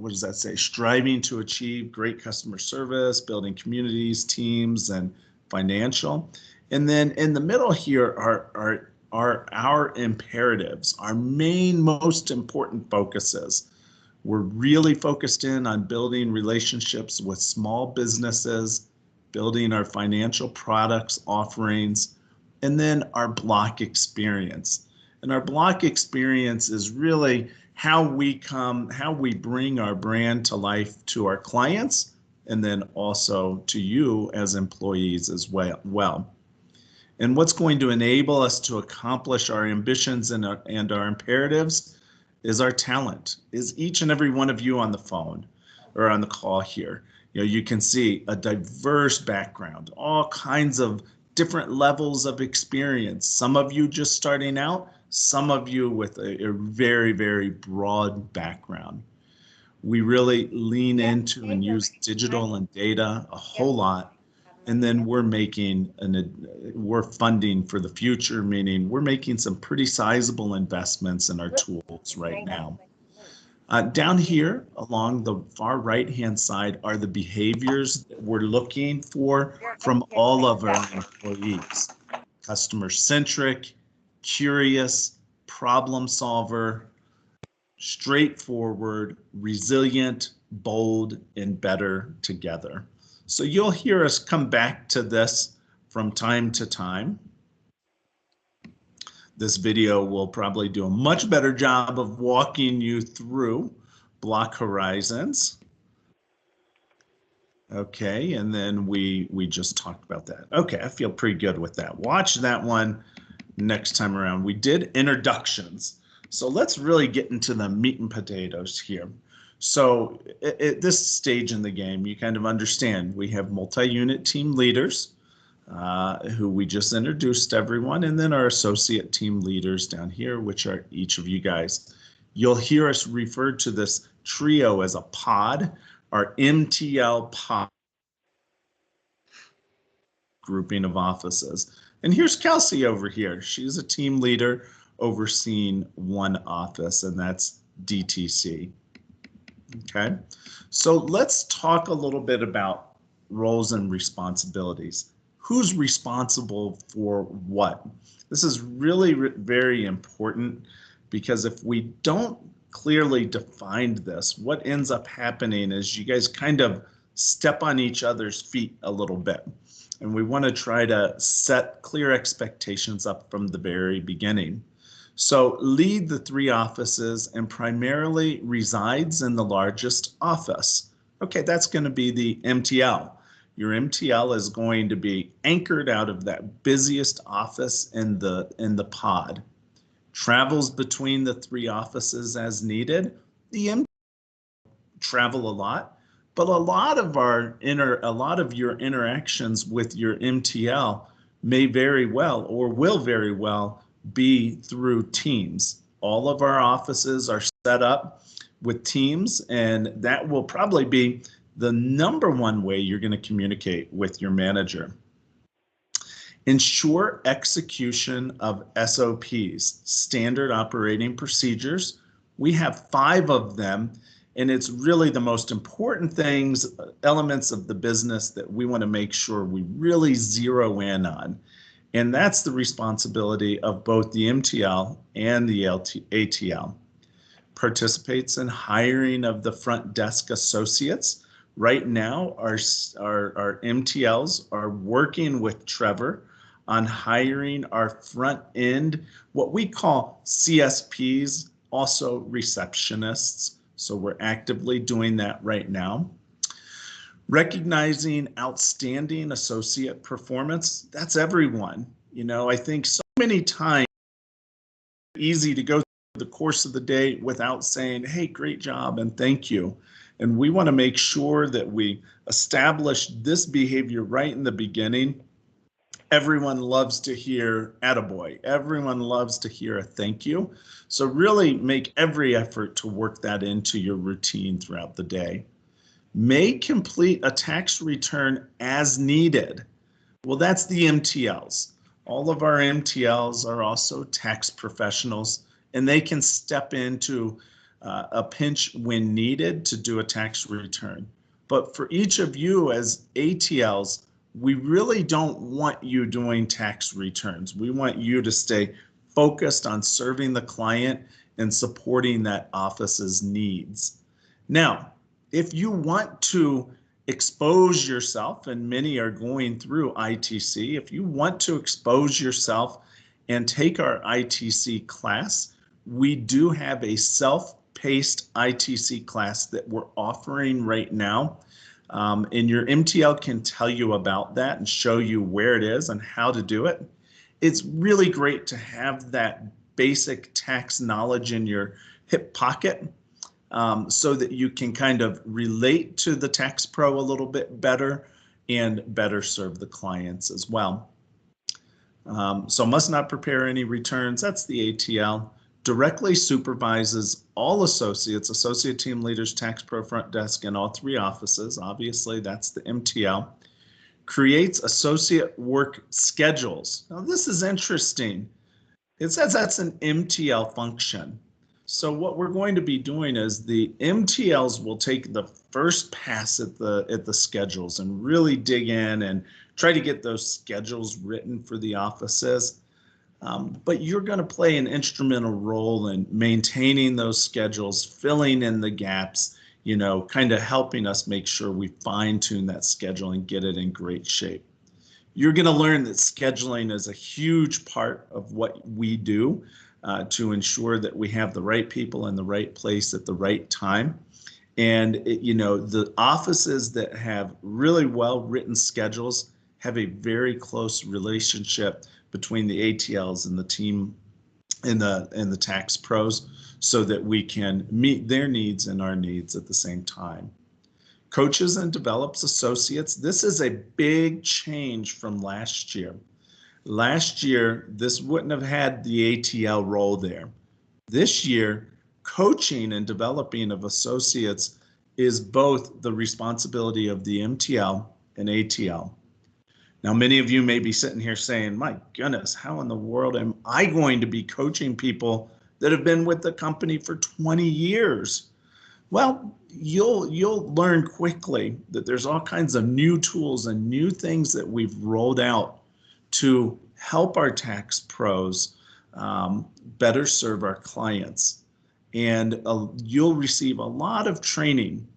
does that say? Striving to achieve great customer service, building communities, teams, and financial. And then in the middle here are our imperatives, our main, most important focuses. We're really focused in on building relationships with small businesses, building our financial products offerings, and then our Block experience. And our Block experience is really how we bring our brand to life to our clients, and then also to you as employees as well. And what's going to enable us to accomplish our ambitions and our imperatives is our talent, is each and every one of you on the phone or on the call here. You can see a diverse background, all kinds of different levels of experience. Some of you just starting out, some of you with a very, very broad background. We really lean into and use digital and data a whole lot. And then we're funding for the future, meaning we're making some pretty sizable investments in our tools right now. Down here along the far right-hand side are the behaviors that we're looking for from all of our employees. Customer-centric, curious, problem solver, straightforward, resilient, bold, and better together. So you'll hear us come back to this from time to time. This video will probably do a much better job of walking you through block horizons. Okay, and then we just talked about that. Okay, I feel pretty good with that. Watch that one next time around. We did introductions. So let's really get into the meat and potatoes here. So at this stage in the game, you kind of understand we have multi-unit team leaders who we just introduced everyone, and then our associate team leaders down here, which are each of you guys. You'll hear us refer to this trio as a pod, our MTL pod grouping of offices. And here's Kelsey over here. She's a team leader overseeing one office, and that's DTC. Okay, so let's talk a little bit about roles and responsibilities. Who's responsible for what? This is really very important, because if we don't clearly define this, what ends up happening is you guys kind of step on each other's feet a little bit. And we want to try to set clear expectations up from the very beginning. So lead the three offices and primarily resides in the largest office. Okay, that's going to be the MTL. Your MTL is going to be anchored out of that busiest office in the pod. Travels between the three offices as needed. The MTL travel a lot, but a lot of your interactions with your MTL may very well or will very well be through Teams. All of our offices are set up with Teams, and that will probably be the number one way you're going to communicate with your manager. Ensure execution of SOPs, standard operating procedures. We have 5 of them, and it's really the most important elements of the business that we want to make sure we really zero in on. And that's the responsibility of both the MTL and the ATL. Participates in hiring of the front desk associates. Right now, our MTLs are working with Trevor on hiring our front end, what we call CSPs, also receptionists. So we're actively doing that right now. Recognizing outstanding associate performance, that's everyone. You know, I think so many times it's easy to go through the course of the day without saying, hey, great job and thank you. And we want to make sure that we establish this behavior right in the beginning. Everyone loves to hear attaboy. Everyone loves to hear a thank you. So really make every effort to work that into your routine throughout the day. May complete a tax return as needed. Well, that's the MTLs. All of our MTLs are also tax professionals, and they can step into a pinch when needed to do a tax return. But for each of you as ATLs, we really don't want you doing tax returns. We want you to stay focused on serving the client and supporting that office's needs. Now, if you want to expose yourself, and many are going through ITC, if you want to expose yourself and take our ITC class, we do have a self-paced ITC class that we're offering right now. And your MTL can tell you about that and show you where it is and how to do it. It's really great to have that basic tax knowledge in your hip pocket so that you can kind of relate to the tax pro a little bit better and better serve the clients as well. So must not prepare any returns. That's the ATL. Directly supervises all associates, associate team leaders, tax pro, front desk, and all 3 offices. Obviously, that's the MTL. creates associate work schedules. Now this is interesting. It says that's an MTL function. So what we're going to be doing is the MTLs will take the first pass at the schedules and really dig in and try to get those schedules written for the offices. But you're going to play an instrumental role in maintaining those schedules, filling in the gaps, you know, kind of helping us make sure we fine tune that schedule and get it in great shape. You're going to learn that scheduling is a huge part of what we do to ensure that we have the right people in the right place at the right time. And, you know, the offices that have really well written schedules have a very close relationship between the ATLs and the team and the tax pros so that we can meet their needs and our needs at the same time. Coaches and develops associates. This is a big change from last year. Last year, this wouldn't have had the ATL role there. This year, coaching and developing of associates is both the responsibility of the MTL and ATL. Now, many of you may be sitting here saying, my goodness, how in the world am I going to be coaching people that have been with the company for 20 years? Well, you'll learn quickly that there's all kinds of new tools and new things that we've rolled out to help our tax pros better serve our clients. And you'll receive a lot of training.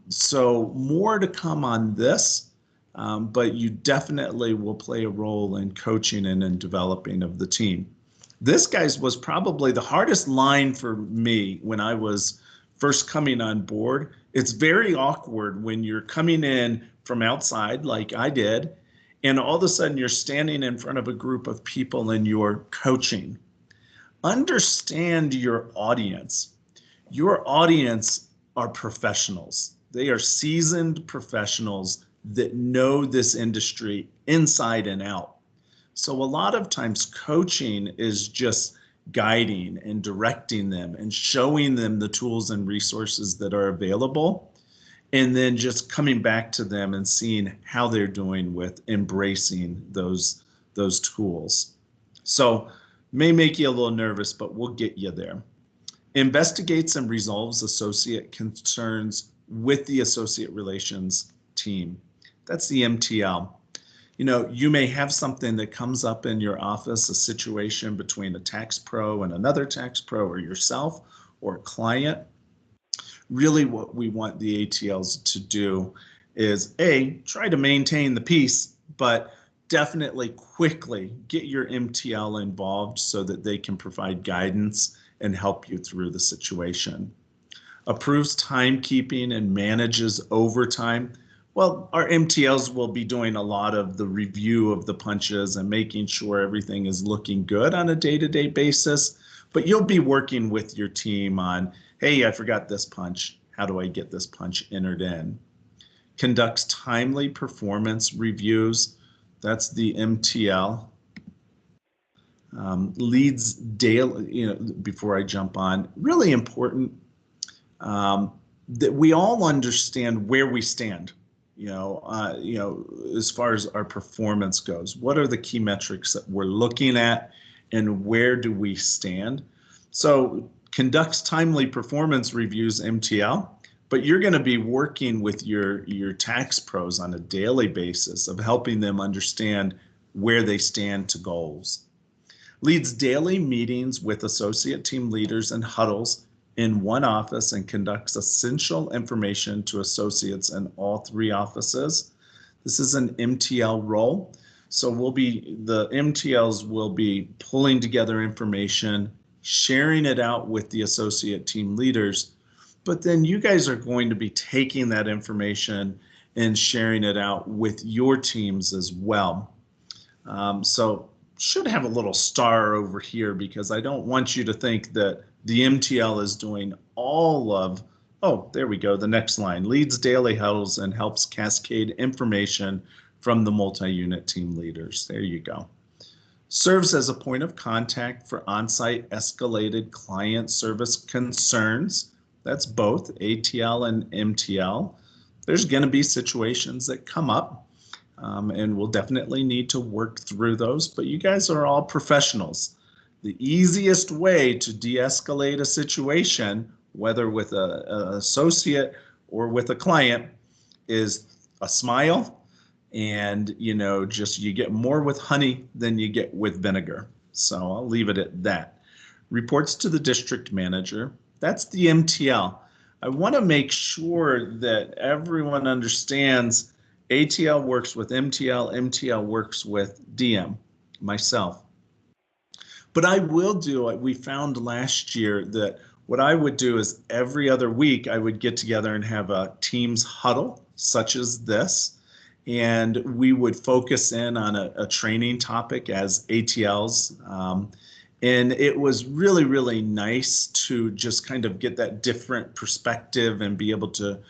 So more to come on this, but you definitely will play a role in coaching and in developing of the team. This, guys, was probably the hardest line for me when I was first coming on board. It's very awkward when you're coming in from outside like I did, and all of a sudden you're standing in front of a group of people and you're coaching. Understand your audience. Your audience are professionals. They are seasoned professionals that know this industry inside and out. So a lot of times coaching is just guiding and directing them and showing them the tools and resources that are available, and then just coming back to them and seeing how they're doing with embracing those tools. So may make you a little nervous, but we'll get you there. Investigates and resolves associate concerns with the associate relations team. That's the MTL. You know, you may have something that comes up in your office, a situation between a tax pro and another tax pro or yourself or a client. Really what we want the ATLs to do is try to maintain the peace, but definitely quickly get your MTL involved so that they can provide guidance and help you through the situation. Approves timekeeping and manages overtime. Well, our MTLs will be doing a lot of the review of the punches and making sure everything is looking good on a day-to-day basis, but you'll be working with your team on, hey, I forgot this punch. How do I get this punch entered in? Conducts timely performance reviews. That's the MTL. Leads daily, you know, before I jump on, really important that we all understand where we stand. You know, as far as our performance goes, what are the key metrics that we're looking at and where do we stand? So conducts timely performance reviews, MTL, but you're going to be working with your tax pros on a daily basis of helping them understand where they stand to goals. Leads daily meetings with associate team leaders and huddles in one office and conducts essential information to associates in all three offices. This is an MTL role. So the MTLs will be pulling together information, sharing it out with the associate team leaders, but then you guys are going to be taking that information and sharing it out with your teams as well. So should have a little star over here because I don't want you to think that the MTL is doing all of, oh, there we go, the next line, leads daily huddles and helps cascade information from the multi-unit team leaders. There you go. Serves as a point of contact for on-site escalated client service concerns. That's both ATL and MTL. There's going to be situations that come up. and we'll definitely need to work through those, but you guys are all professionals. The easiest way to de-escalate a situation, whether with an associate or with a client, is a smile, and just you get more with honey than you get with vinegar. So I'll leave it at that. Reports to the district manager. That's the MTL. I want to make sure that everyone understands ATL works with MTL, MTL works with DM, myself. But I will do it. We found last year that what I would do is every other week I would get together and have a Teams huddle, such as this, and we would focus in on a training topic as ATLs. And it was really, really nice to just kind of get that different perspective and be able to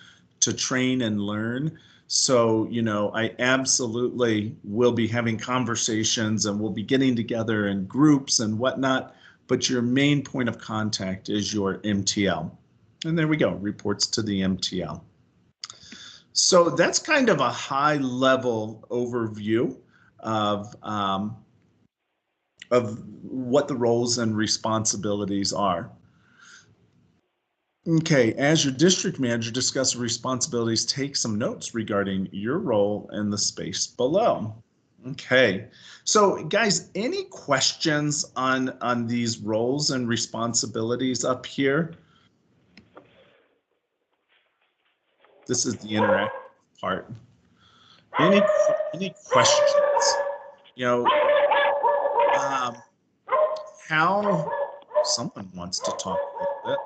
train and learn. So, I absolutely will be having conversations and we'll be getting together in groups and whatnot, but your main point of contact is your MTL. And there we go, reports to the MTL. So that's kind of a high level overview of what the roles and responsibilities are. Okay, as your district manager, discuss responsibilities, take some notes regarding your role in the space below. Okay, so guys, any questions on these roles and responsibilities up here? This is the interactive part. Any questions? How someone wants to talk a little bit.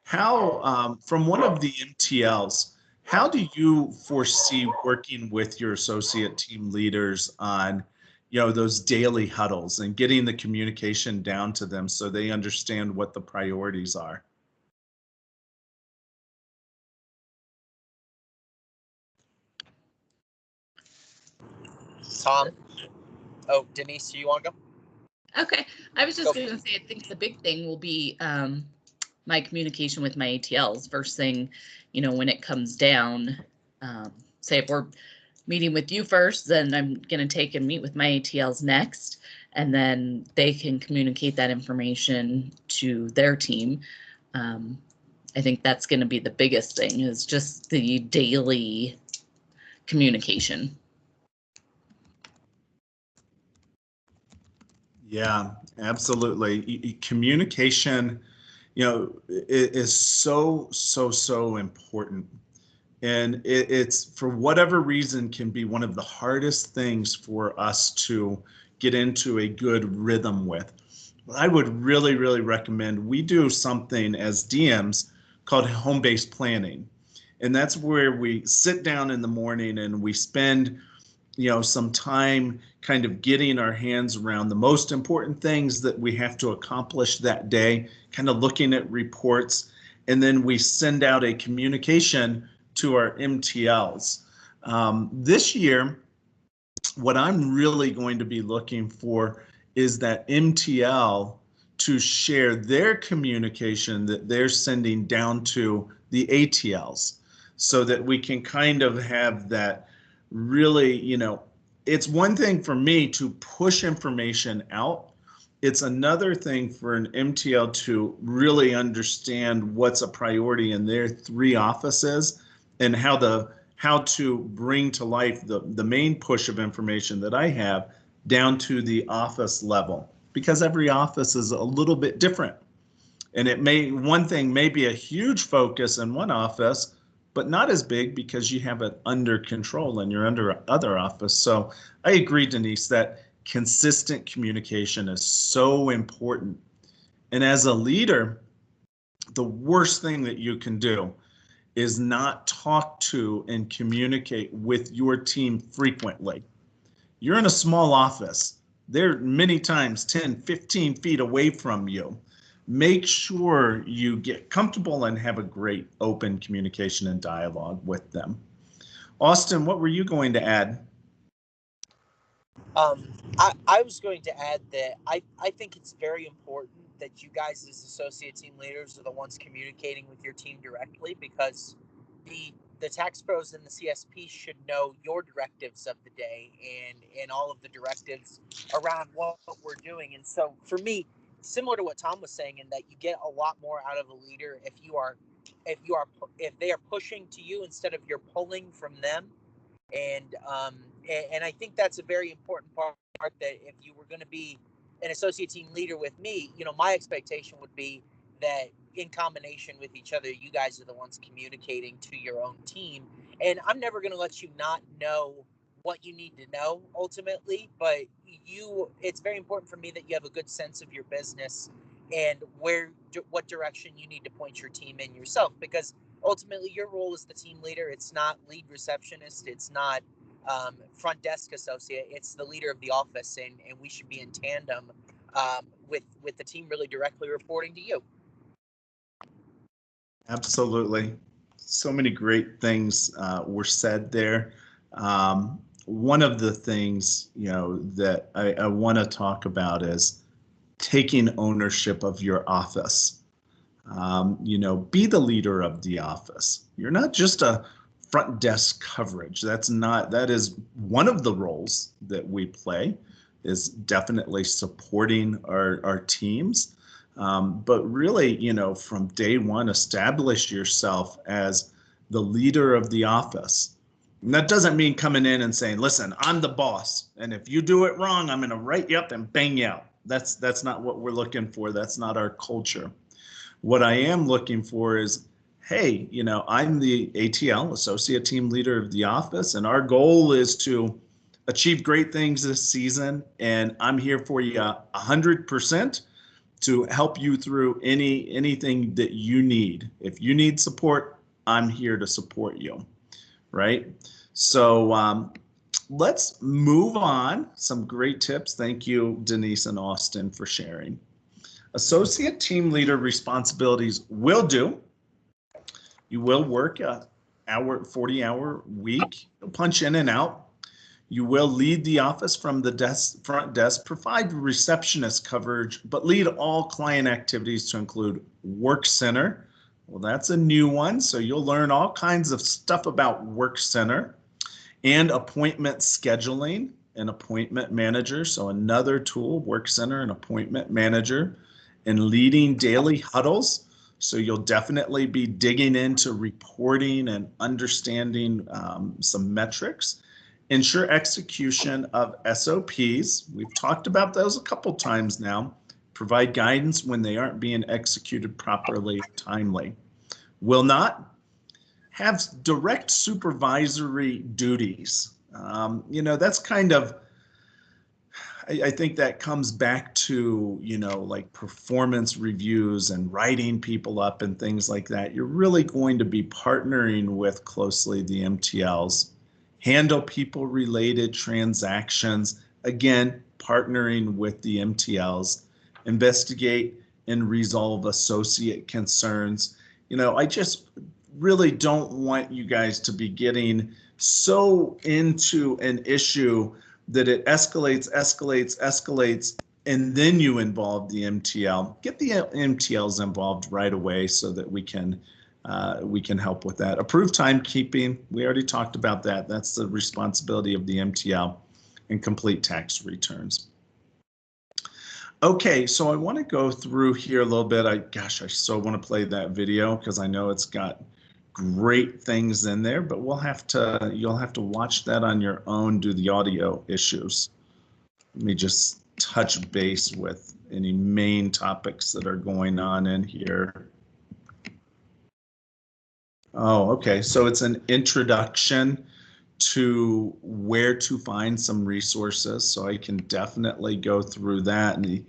How, from one of the MTLs, how do you foresee working with your associate team leaders on, those daily huddles and getting the communication down to them so they understand what the priorities are? Tom? Oh, Denise, you want to go? Okay, I was just going to say, I think the big thing will be my communication with my ATLs. First thing, when it comes down, say if we're meeting with you first, then I'm going to take and meet with my ATLs next, and then they can communicate that information to their team. I think that's going to be the biggest thing, is just the daily communication. Yeah, absolutely. Communication, is so important. And it's, for whatever reason, can be one of the hardest things for us to get into a good rhythm with. I would really, really recommend we do something as DMs called home-based planning. And that's where we sit down in the morning and we spend some time kind of getting our hands around the most important things that we have to accomplish that day, kind of looking at reports, and then we send out a communication to our MTLs. This year, what I'm really going to be looking for is that MTL to share their communication that they're sending down to the ATLs, so that we can kind of have that really, it's one thing for me to push information out. It's another thing for an MTL to really understand what's a priority in their 3 offices and how to bring to life the main push of information that I have down to the office level, because every office is a little bit different. And one thing may be a huge focus in one office, but not as big because you have it under control in your other office. So I agree, Denise, that consistent communication is so important. And as a leader, the worst thing that you can do is not talk to and communicate with your team frequently. You're in a small office. They're many times 10, 15 feet away from you. Make sure you get comfortable and have a great open communication and dialogue with them. Austin, what were you going to add? I was going to add that I think it's very important that you guys as associate team leaders are the ones communicating with your team directly, because the tax pros and the CSP should know your directives of the day and all of the directives around what we're doing. And so for me, similar to what Tom was saying, in that you get a lot more out of a leader if they are pushing to you instead of you're pulling from them. And I think that's a very important part, that if you were going to be an associate team leader with me, my expectation would be that in combination with each other, you guys are the ones communicating to your own team. And I'm never going to let you not know what you need to know ultimately, but it's very important for me that you have a good sense of your business and what direction you need to point your team in yourself, because ultimately your role as the team leader, it's not lead receptionist, it's not front desk associate, it's the leader of the office, and we should be in tandem with the team really directly reporting to you. Absolutely. So many great things were said there. One of the things, that I want to talk about is taking ownership of your office. Be the leader of the office. You're not just a front desk coverage. That is one of the roles that we play, is definitely supporting our teams. But really, from day one, establish yourself as the leader of the office. And that doesn't mean coming in and saying, listen, I'm the boss, and if you do it wrong, I'm going to write you up and bang you out. That's not what we're looking for. That's not our culture. What I am looking for is, hey, I'm the ATL, Associate Team Leader of the office, and our goal is to achieve great things this season, and I'm here for you 100% to help you through anything that you need. If you need support, I'm here to support you, right? So let's move on. Some great tips. Thank you, Denise and Austin, for sharing. Associate team leader responsibilities will do. You will work a 40-hour week. You'll punch in and out. You will lead the office from the front desk, provide receptionist coverage, but lead all client activities to include work center. Well, that's a new one. So you'll learn all kinds of stuff about work center and appointment scheduling and appointment manager. So another tool, work center and appointment manager, and leading daily huddles. So you'll definitely be digging into reporting and understanding some metrics. Ensure execution of SOPs. We've talked about those a couple times now. Provide guidance when they aren't being executed properly, timely. Will not have direct supervisory duties. That's kind of, I think that comes back to, like performance reviews and writing people up and things like that. You're really going to be partnering with closely the MTLs. Handle people-related transactions, again, partnering with the MTLs, investigate and resolve associate concerns. I just really don't want you guys to be getting so into an issue that it escalates, and then you involve the MTL. Get the MTLs involved right away so that we can help with that. Approved timekeeping, we already talked about that. That's the responsibility of the MTL, and complete tax returns. Okay, so I want to go through here a little bit. I so want to play that video because I know it's got great things in there, but you'll have to watch that on your own, do the audio issues. Let me just touch base with any main topics that are going on in here. Oh, okay. So it's an introduction to where to find some resources. So I can definitely go through that, and the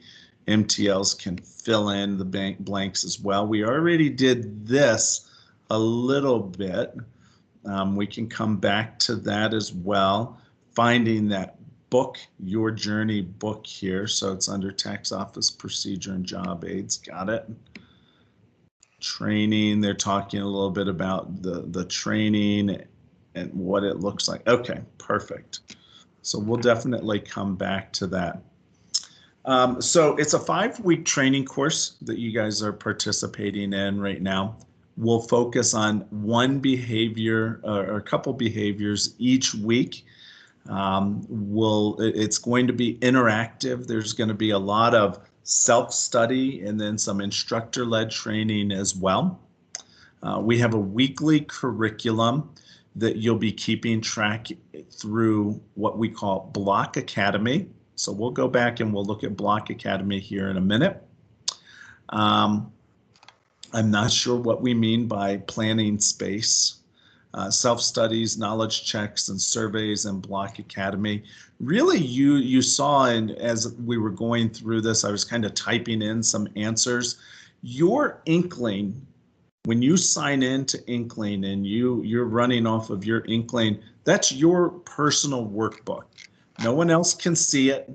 MTLs can fill in the blanks as well. We already did this a little bit. We can come back to that as well. Finding that book, Your Journey book here. So it's under Tax Office Procedure and Job Aids. Got it. Training, they're talking a little bit about the training and what it looks like. Okay, perfect. So we'll definitely come back to that. So it's a 5-week training course that you guys are participating in right now. We'll focus on one behavior or a couple behaviors each week. It's going to be interactive. There's going to be a lot of self-study and then some instructor-led training as well. We have a weekly curriculum that you'll be keeping track through what we call Block Academy. So we'll go back and we'll look at Block Academy here in a minute. I'm not sure what we mean by planning space. Self-studies, knowledge checks, and surveys and Block Academy. Really, you saw, and as we were going through this, I was kind of typing in some answers. Your Inkling, when you sign in to Inkling and you're running off of your Inkling, that's your personal workbook. No one else can see it.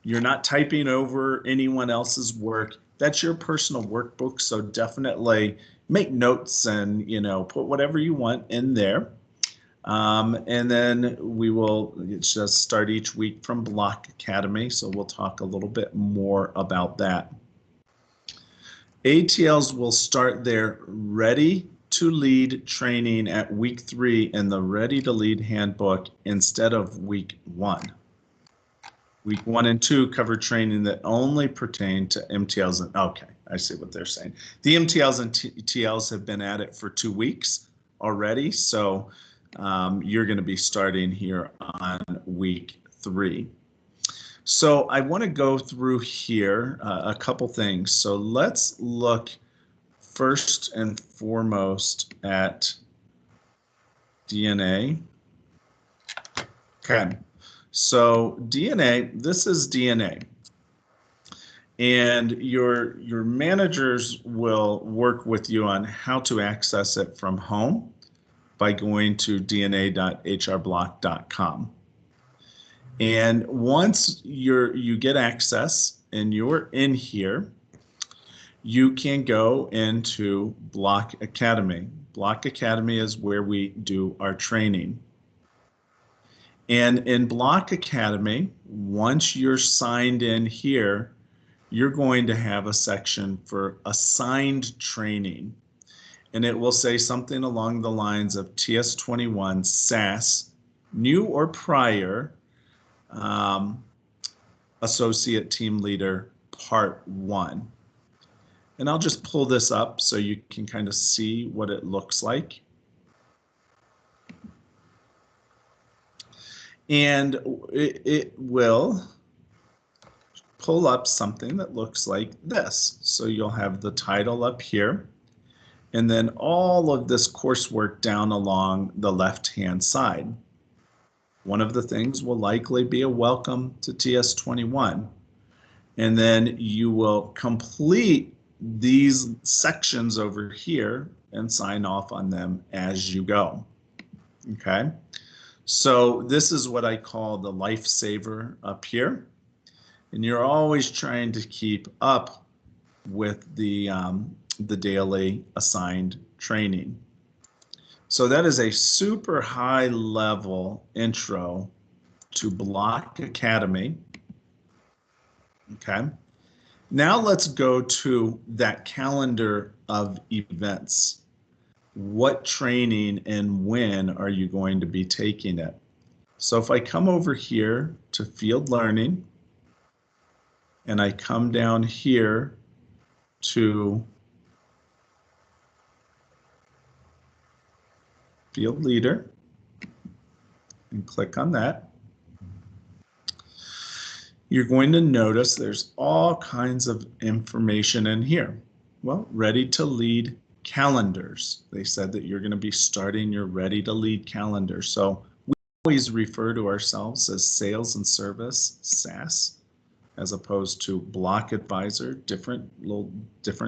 You're not typing over anyone else's work. That's your personal workbook, so definitely make notes and put whatever you want in there. And then we will just start each week from Block Academy, so we'll talk a little bit more about that. ATLs will start their Ready to Lead training at week 3 in the Ready to Lead handbook instead of week 1. Week 1 and 2 cover training that only pertain to MTLs. And okay, I see what they're saying. The MTLs and TLs have been at it for 2 weeks already, so you're going to be starting here on week 3. So I want to go through here a couple things. So let's look first and foremost at DNA. Okay. So DNA, this is DNA. And your managers will work with you on how to access it from home by going to dna.hrblock.com. And once you get access and you're in here, you can go into Block Academy. Block Academy is where we do our training. And in Block Academy, once you're signed in here, you're going to have a section for assigned training. And it will say something along the lines of TS21 SAS, new or prior, Associate Team Leader, Part 1. And I'll just pull this up so you can kind of see what it looks like. And it will pull up something that looks like this. So you'll have the title up here, and then all of this coursework down along the left-hand side. One of the things will likely be a welcome to TS21. And then you will complete these sections over here and sign off on them as you go. Okay. So this is what I call the lifesaver up here. And you're always trying to keep up with the daily assigned training. So that is a super high level intro to Block Academy. Okay. Now let's go to that calendar of events. What training and when are you going to be taking it? So if I come over here to field learning and I come down here to field leader and click on that, you're going to notice there's all kinds of information in here. Well, Ready to Lead calendars. They said that you're going to be starting your Ready to Lead calendar. So we always refer to ourselves as Sales and Service, SAS, as opposed to Block Advisor, different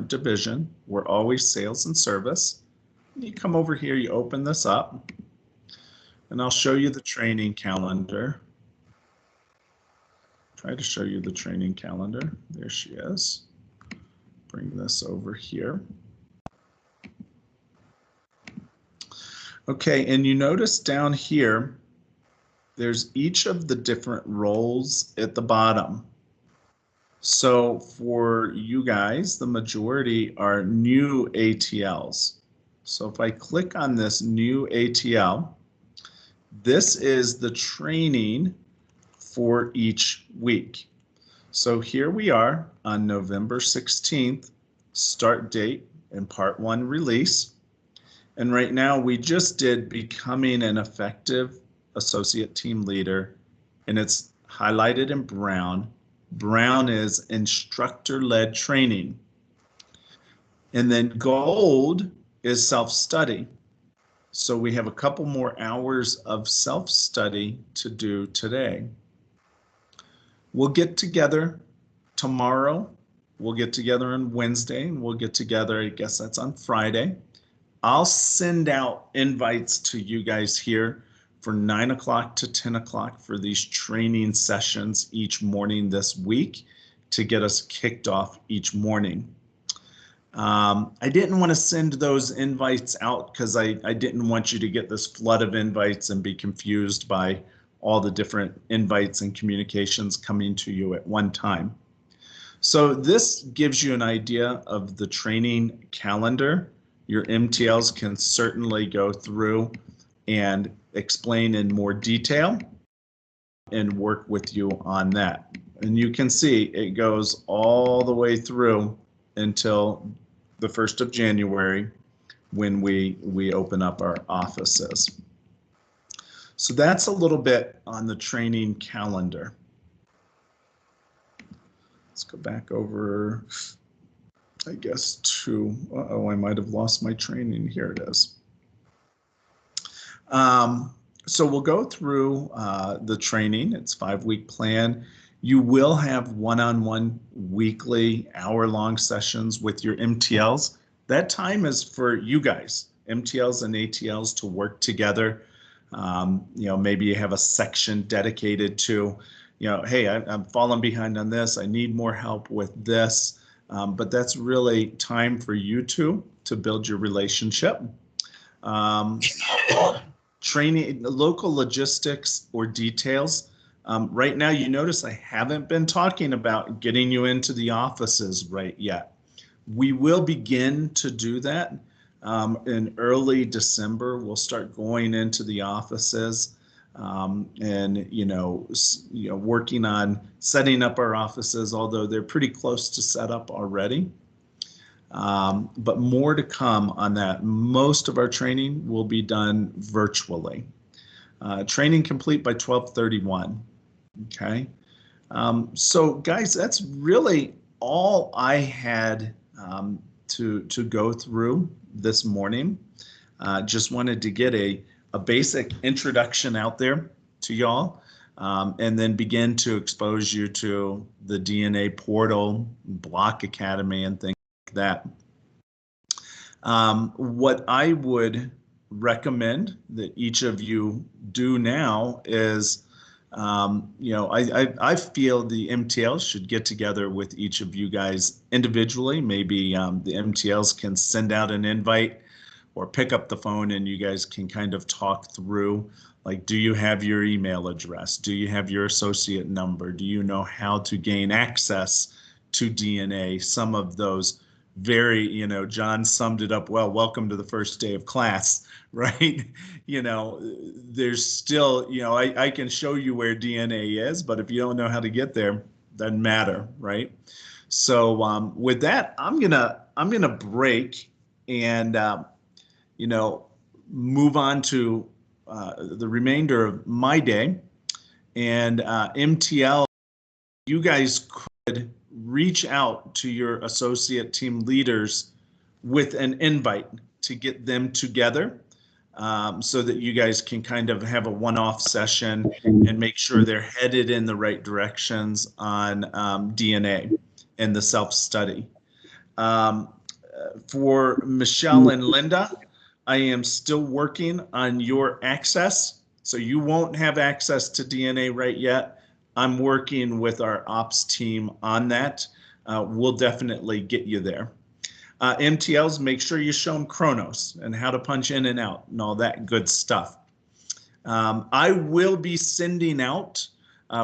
division. We're always Sales and Service. You come over here, you open this up, and I'll show you the training calendar. Try to show you the training calendar. There she is. Bring this over here. Okay, and you notice down here, there's each of the different roles at the bottom. So for you guys, the majority are new ATLs. So if I click on this new ATL, this is the training for each week. So here we are on November 16th, start date and part 1 release. And right now we just did becoming an effective associate team leader, and it's highlighted in brown. Brown is instructor-led training. And then gold is self-study. So we have a couple more hours of self-study to do today. We'll get together tomorrow. We'll get together on Wednesday, and we'll get together, I guess that's on Friday. I'll send out invites to you guys here for 9 o'clock to 10 o'clock for these training sessions each morning this week to get us kicked off each morning. I didn't want to send those invites out because I didn't want you to get this flood of invites and be confused by all the different invites and communications coming to you at one time. So this gives you an idea of the training calendar. Your MTLs can certainly go through and explain in more detail and work with you on that. And you can see it goes all the way through until the 1st of January when we open up our offices. So that's a little bit on the training calendar. Let's go back over, I guess, to, uh-oh, I might have lost my training. Here it is. So we'll go through the training. It's 5-week plan. You will have one-on-one weekly hour-long sessions with your MTLs. That time is for you guys, MTLs and ATLs, to work together. You know, maybe you have a section dedicated to, you know, hey, I'm falling behind on this. I need more help with this. But that's really time for you two to build your relationship. Training, local logistics or details. Right now, you notice I haven't been talking about getting you into the offices right yet. We will begin to do that in early December. We'll start going into the offices and working on setting up our offices, although they're pretty close to set up already. But more to come on that. Most of our training will be done virtually. Training complete by 12/31. Okay. So guys, that's really all I had to go through this morning. Just wanted to get a basic introduction out there to y'all, and then begin to expose you to the DNA portal, Block Academy, and things like that. What I would recommend that each of you do now is, I feel the MTLs should get together with each of you guys individually. Maybe the MTLs can send out an invite or pick up the phone and you guys can kind of talk through, like, do you have your email address? Do you have your associate number? Do you know how to gain access to DNA? Some of those very, John summed it up well. Welcome to the first day of class, right? There's still, I can show you where DNA is, but if you don't know how to get there, doesn't matter, right? So with that, I'm gonna break and move on to the remainder of my day. And MTL, you guys could reach out to your associate team leaders with an invite to get them together, so that you guys can kind of have a one-off session and make sure they're headed in the right directions on DNA and the self-study. For Michelle and Linda, I am still working on your access. So you won't have access to DNA right yet. I'm working with our ops team on that. We'll definitely get you there. MTLs, make sure you show them Chronos and how to punch in and out and all that good stuff. I will be sending out,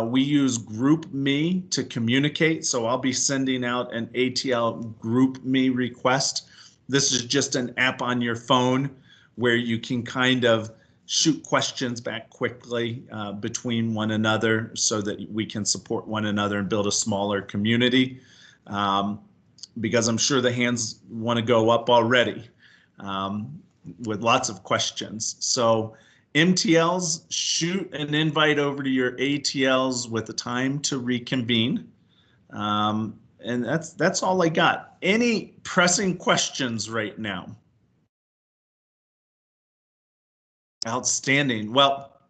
we use GroupMe to communicate, so I'll be sending out an ATL GroupMe request This is just an app on your phone where you can kind of shoot questions back quickly between one another so that we can support one another and build a smaller community. Because I'm sure the hands want to go up already with lots of questions. So MTLs, shoot an invite over to your ATLs with the time to reconvene. And that's all I got. Any pressing questions right now? Outstanding. Well,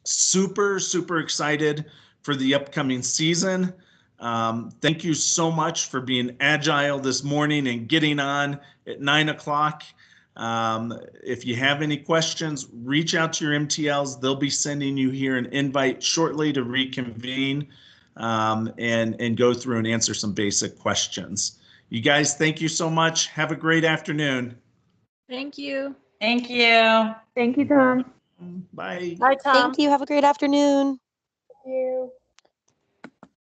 super, super excited for the upcoming season. Thank you so much for being agile this morning and getting on at 9 o'clock. If you have any questions, reach out to your MTLs. They'll be sending you here an invite shortly to reconvene and go through and answer some basic questions. You guys, thank you so much. Have a great afternoon. Thank you. Thank you. Thank you, Tom. Bye. Bye, Tom. Thank you. Have a great afternoon. Thank you.